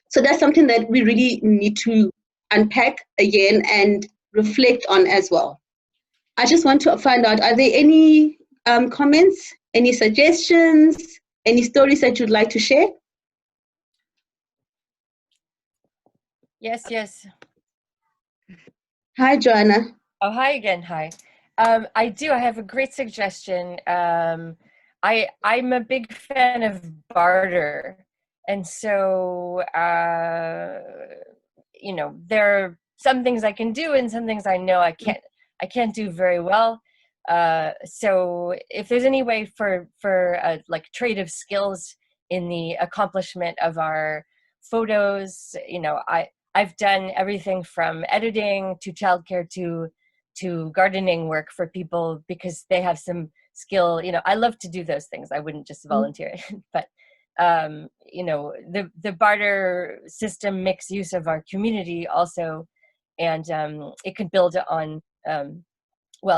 So that's something that we really need to unpack again and reflect on as well. I just want to find out, are there any comments, any suggestions, any stories that you'd like to share? Yes. Hi, Joanna. Oh, hi again. Hi. I have a great suggestion. I'm a big fan of barter. And so, there are some things I can do and some things I know I can't do very well. So if there's any way for like trade of skills in the accomplishment of our photos, I've done everything from editing to childcare to gardening work for people because they have some skill. I love to do those things. I wouldn't just volunteer, but the barter system makes use of our community also, and it can build on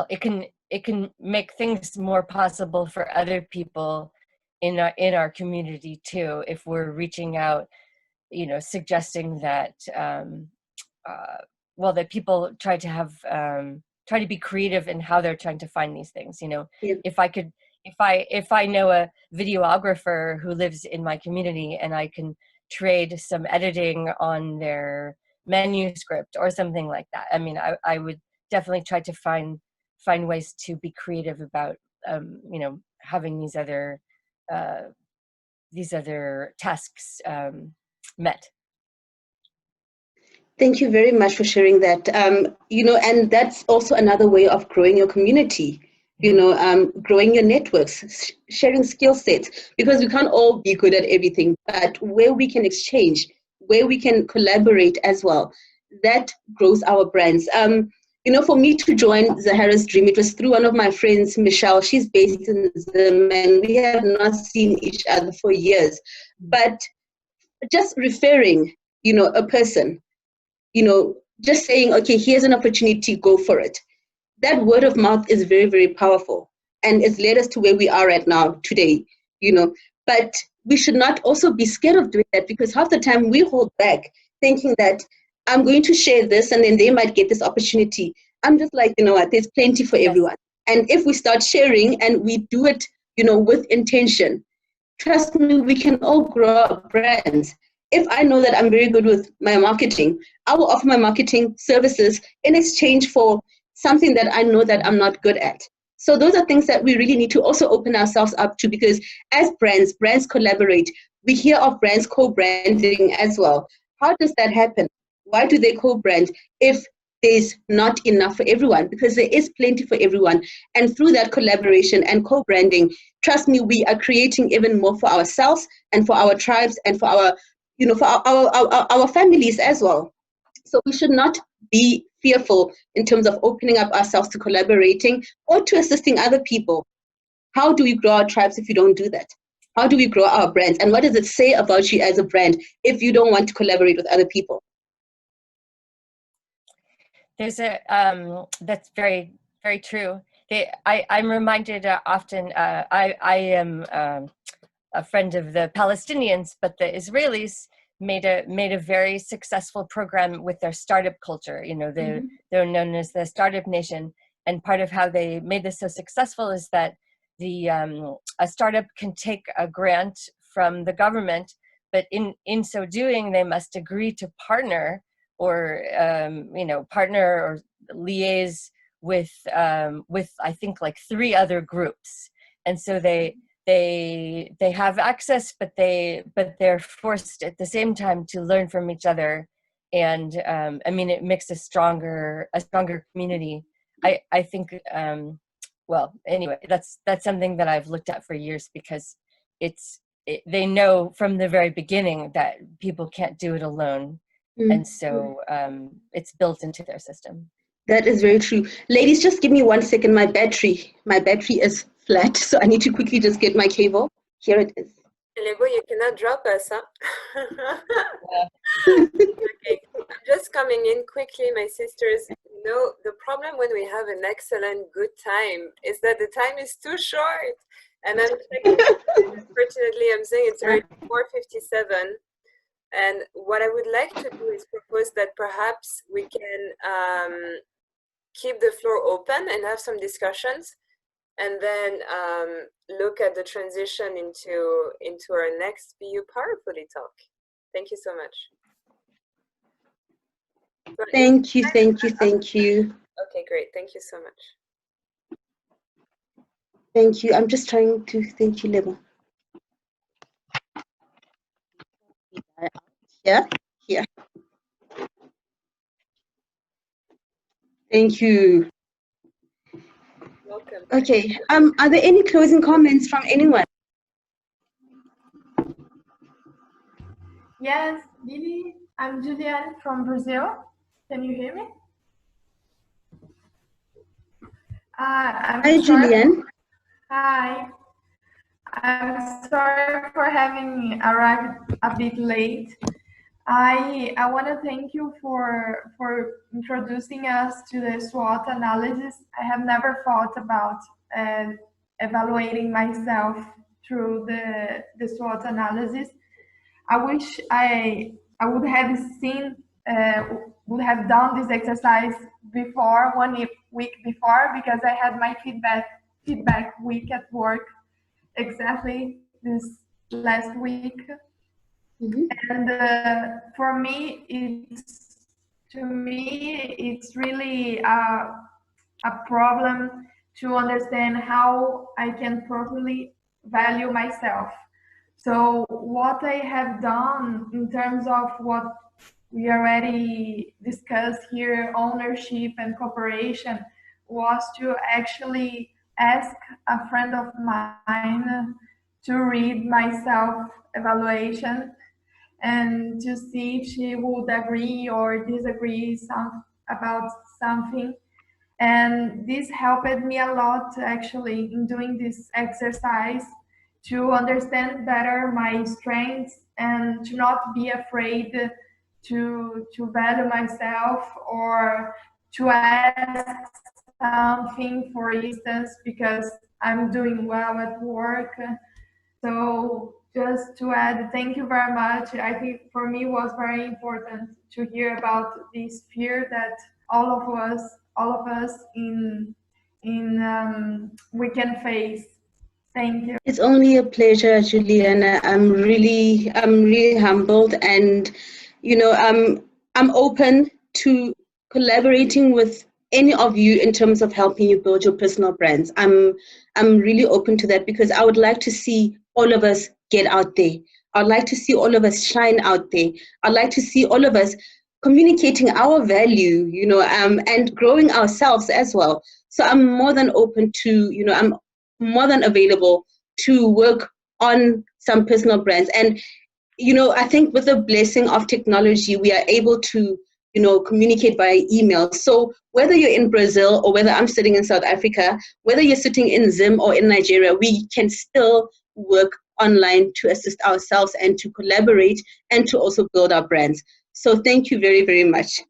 it can make things more possible for other people in our community too, if we're reaching out, suggesting that that people try to be creative in how they're trying to find these things. If I know a videographer who lives in my community and I can trade some editing on their manuscript or something like that, I would definitely try to find ways to be creative about having these other tasks met. Thank you very much for sharing that. And that's also another way of growing your community, growing your networks, sharing skill sets, because we can't all be good at everything, but where we can exchange, where we can collaborate as well, that grows our brands. For me to join Zahara's Dream, it was through one of my friends, Michelle. She's based in Zim, and we have not seen each other for years. But just referring, a person, just saying, okay, here's an opportunity, go for it. That word of mouth is very, very powerful. And it's led us to where we are right now today, But we should not also be scared of doing that, because half the time we hold back thinking that I'm going to share this and then they might get this opportunity. I'm just like, there's plenty for everyone. And if we start sharing and we do it, with intention, trust me, we can all grow our brands. If I know that I'm very good with my marketing, I will offer my marketing services in exchange for something that I know that I'm not good at. So those are things that we really need to also open ourselves up to, because as brands collaborate. We hear of brands co-branding as well. How does that happen? Why do they co-brand if there's not enough for everyone? Because there is plenty for everyone. And through that collaboration and co-branding, trust me, we are creating even more for ourselves and for our tribes and for our, for our families as well. So we should not be fearful in terms of opening up ourselves to collaborating or to assisting other people. How do we grow our tribes if you don't do that? How do we grow our brands? And what does it say about you as a brand if you don't want to collaborate with other people? There's that's very, very true. I'm reminded often, I am a friend of the Palestinians, but the Israelis made a very successful program with their startup culture. They're known as the startup nation. And part of how they made this so successful is that a startup can take a grant from the government, but in so doing, they must agree to partner or liaise with I think like 3 other groups, and so they have access, but they're forced at the same time to learn from each other, and it makes a stronger community. I think well, anyway, that's something that I've looked at for years, because they know from the very beginning that people can't do it alone. And so it's built into their system. That is very true. Ladies, just give me 1 second. My battery is flat, so I need to quickly just get my cable. Here it is. Lebo, you cannot drop us, huh? Yeah. Okay, I'm just coming in quickly, my sisters. You know, the problem when we have an excellent, good time is that the time is too short. And I'm checking, unfortunately, I'm saying it's already 4:57. And what I would like to do is propose that perhaps we can keep the floor open and have some discussions, and then look at the transition into our next BU Powerfully talk. Thank you so much. So Thank you. okay, great. Thank you so much. Thank you. I'm just trying to thank you, Lebo. Here. Thank you. Welcome. Okay. Are there any closing comments from anyone? Yes, Lily, I'm Julianne from Brazil. Can you hear me? Hi, Julianne. Hi. I'm sorry for having arrived a bit late. I want to thank you for introducing us to the SWOT analysis. I have never thought about evaluating myself through the SWOT analysis. I wish I would have would have done this exercise before, 1 week before, because I had my feedback week at work exactly this last week. Mm-hmm. And for me, it's really a problem to understand how I can properly value myself. So what I have done in terms of what we already discussed here, ownership and cooperation, was to actually ask a friend of mine to read my self-evaluation and to see if she would agree or disagree about something. And this helped me a lot actually in doing this exercise, to understand better my strengths and to not be afraid to value myself or to ask something, for instance, because I'm doing well at work. So just to add, thank you very much. I think for me it was very important to hear about this fear that all of us we can face. Thank you. It's only a pleasure, Juliana. I'm really humbled, and I'm open to collaborating with any of you in terms of helping you build your personal brands. I'm really open to that, because I would like to see all of us get out there. I'd like to see all of us shine out there. I'd like to see all of us communicating our value, and growing ourselves as well. So I'm more than open to, I'm more than available to work on some personal brands. And, I think with the blessing of technology, we are able to, communicate via email. So whether you're in Brazil or whether I'm sitting in South Africa, whether you're sitting in Zim or in Nigeria, we can still work online to assist ourselves and to collaborate and to also build our brands. So thank you very, very much.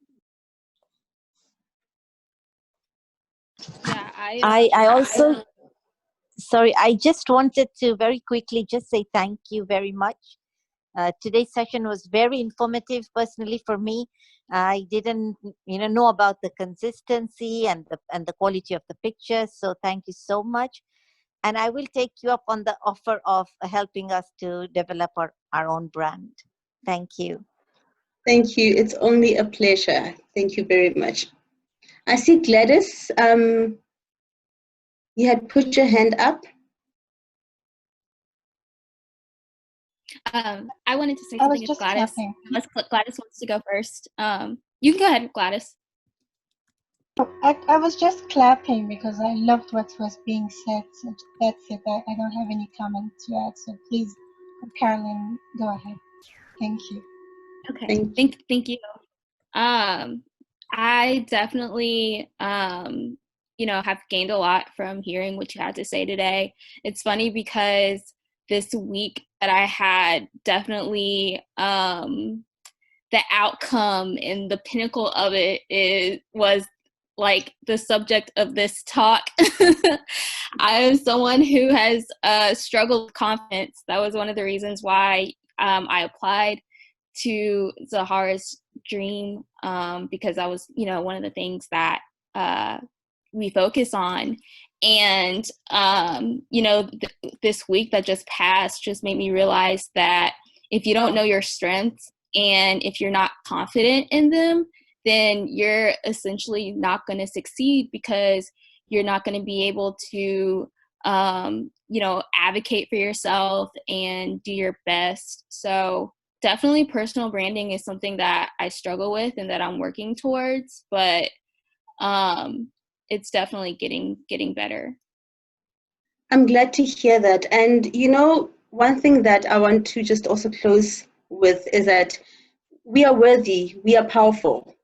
Yeah, I also, sorry, I just wanted to very quickly just say thank you very much. Today's session was very informative personally for me. I didn't know about the consistency and the quality of the pictures. So thank you so much. And I will take you up on the offer of helping us to develop our own brand. Thank you. Thank you. It's only a pleasure. Thank you very much. I see Gladys. You had put your hand up. I wanted to say something if Gladys wants to go first. You can go ahead, Gladys. I was just clapping because I loved what was being said. So that's it. I don't have any comment to add. So please, Carolyn, go ahead. Thank you. Okay. Thank you. I definitely, you know, have gained a lot from hearing what you had to say today. It's funny because this week that I had definitely, the outcome and the pinnacle of it was like the subject of this talk. I am someone who has struggled with confidence. That was one of the reasons why I applied to Zahara's dream, because that was, you know, one of the things that we focus on. And, you know, this week that just passed just made me realize that if you don't know your strengths and if you're not confident in them, then you're essentially not going to succeed, because you're not going to be able to, you know, advocate for yourself and do your best. So definitely personal branding is something that I struggle with and that I'm working towards, but it's definitely getting better. I'm glad to hear that. And, you know, one thing that I want to just also close with is that we are worthy, we are powerful.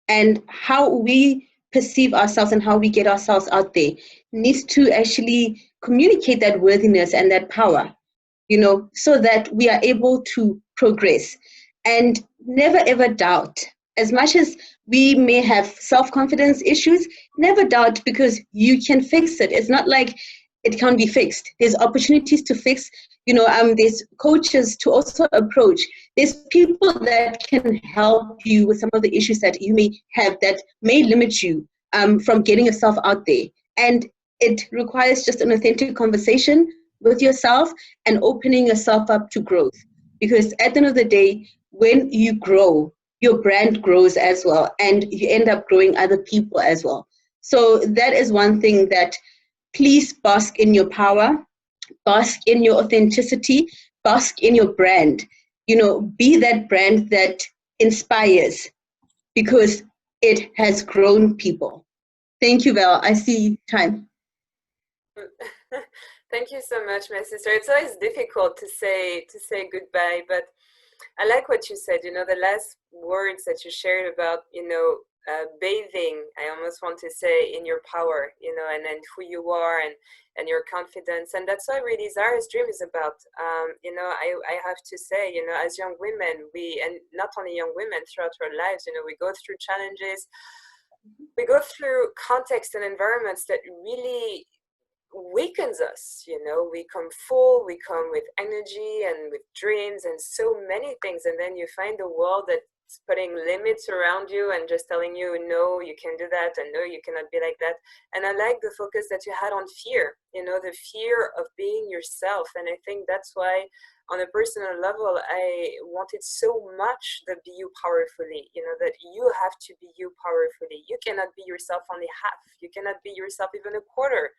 And how we perceive ourselves and how we get ourselves out there needs to actually communicate that worthiness and that power, you know, so that we are able to progress. And never ever doubt. As much as we may have self-confidence issues, never doubt, because you can fix it. It's not like it can't be fixed. There's opportunities to fix, you know, there's coaches to also approach. There's people that can help you with some of the issues that you may have that may limit you from getting yourself out there. And it requires just an authentic conversation with yourself and opening yourself up to growth. Because at the end of the day, when you grow, your brand grows as well, and you end up growing other people as well. So that is one thing that, please bask in your power, bask in your authenticity, bask in your brand. You know, be that brand that inspires, because it has grown people. Thank you, Val. I see time. Thank you so much, my sister. It's always difficult to say goodbye, but I like what you said, you know, the last words that you shared about, you know, bathing, I almost want to say, in your power, you know, and who you are and your confidence. And that's what really Zahara's dream is about. You know, I have to say, you know, as young women, and not only young women, throughout our lives, you know, we go through challenges, we go through contexts and environments that really weakens us. You know, we come full, we come with energy and with dreams and so many things, and then you find a world that's putting limits around you and just telling you, no, you can't do that, and no, you cannot be like that. And I like the focus that you had on fear, you know, the fear of being yourself. And I think that's why on a personal level, I wanted so much the be you powerfully, you know, that you have to be you powerfully. You cannot be yourself only half. You cannot be yourself even a quarter.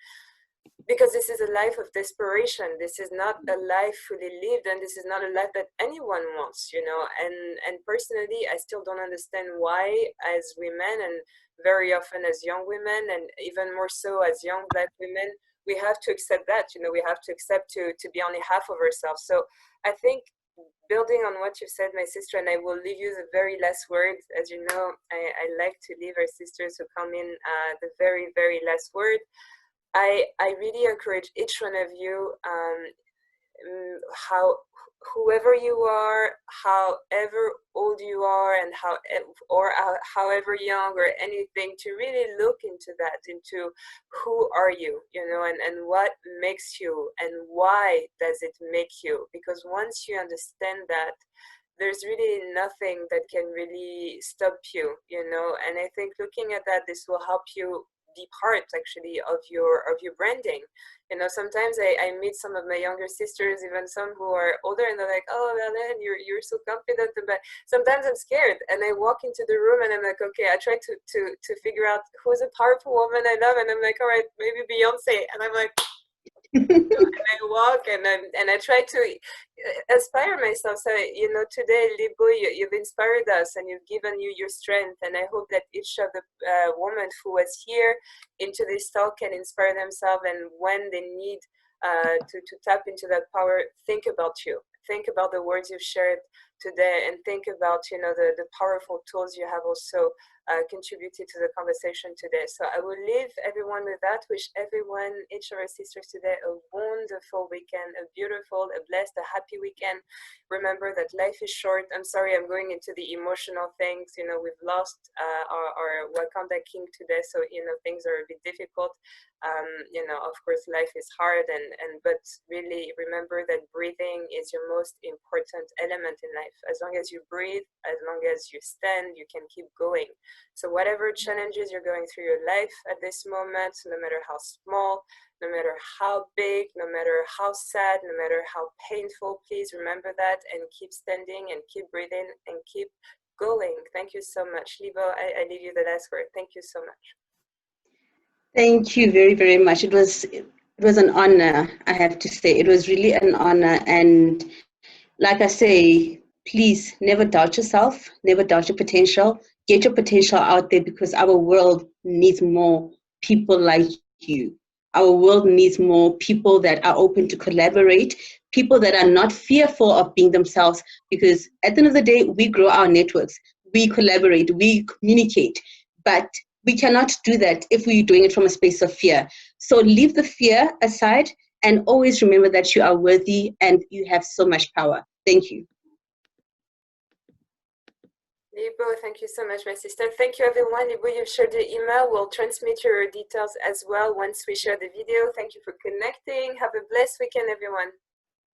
Because this is a life of desperation. This is not a life fully lived, and this is not a life that anyone wants, you know. And personally, I still don't understand why, as women, and very often as young women, and even more so as young Black women, we have to accept that, you know, we have to accept to be only half of ourselves. So I think, building on what you said, my sister, and I will leave you the very last word. As you know, I like to leave our sisters who come in the very, very last word. I really encourage each one of you, whoever you are, however old you are, and however young or anything, to really look into that, into who are you, you know, and what makes you, and why does it make you? Because once you understand that, there's really nothing that can really stop you, you know. And I think looking at that, this will help you be part actually of your branding. You know, sometimes I meet some of my younger sisters, even some who are older, and they're like, oh, Ellen, you're so confident. But sometimes I'm scared, and I walk into the room and I'm like, okay, I try to figure out who's a powerful woman I love, and I'm like, all right, maybe Beyonce, and I'm like, and I walk and I try to inspire myself. So, you know, today, Lebo, you've inspired us, and you've given you your strength. And I hope that each of the women who was here into this talk can inspire themselves. And when they need to tap into that power, think about you. Think about the words you've shared today, and think about, you know, the powerful tools you have also contributed to the conversation today. So I will leave everyone with that. Wish everyone, each of our sisters today, a wonderful weekend, a beautiful, a blessed, a happy weekend. Remember that life is short. I'm sorry, I'm going into the emotional things. You know, we've lost our Wakanda king today, so you know things are a bit difficult. You know, of course, life is hard, but really remember that breathing is your most important element in life. As long as you breathe, as long as you stand, you can keep going. So whatever challenges you're going through your life at this moment, no matter how small, no matter how big, no matter how sad, no matter how painful, please remember that and keep standing and keep breathing and keep going. Thank you so much. Lebo, I leave you the last word. Thank you so much. Thank you very, very much. It was an honor, I have to say. It was really an honor. And like I say, please never doubt yourself, never doubt your potential. Get your potential out there, because our world needs more people like you. Our world needs more people that are open to collaborate, people that are not fearful of being themselves, because at the end of the day, we grow our networks, we collaborate, we communicate, but we cannot do that if we're doing it from a space of fear. So leave the fear aside and always remember that you are worthy and you have so much power. Thank you. Lebo, thank you so much, my sister. Thank you, everyone. Lebo, you've shared the email. We'll transmit your details as well once we share the video. Thank you for connecting. Have a blessed weekend, everyone.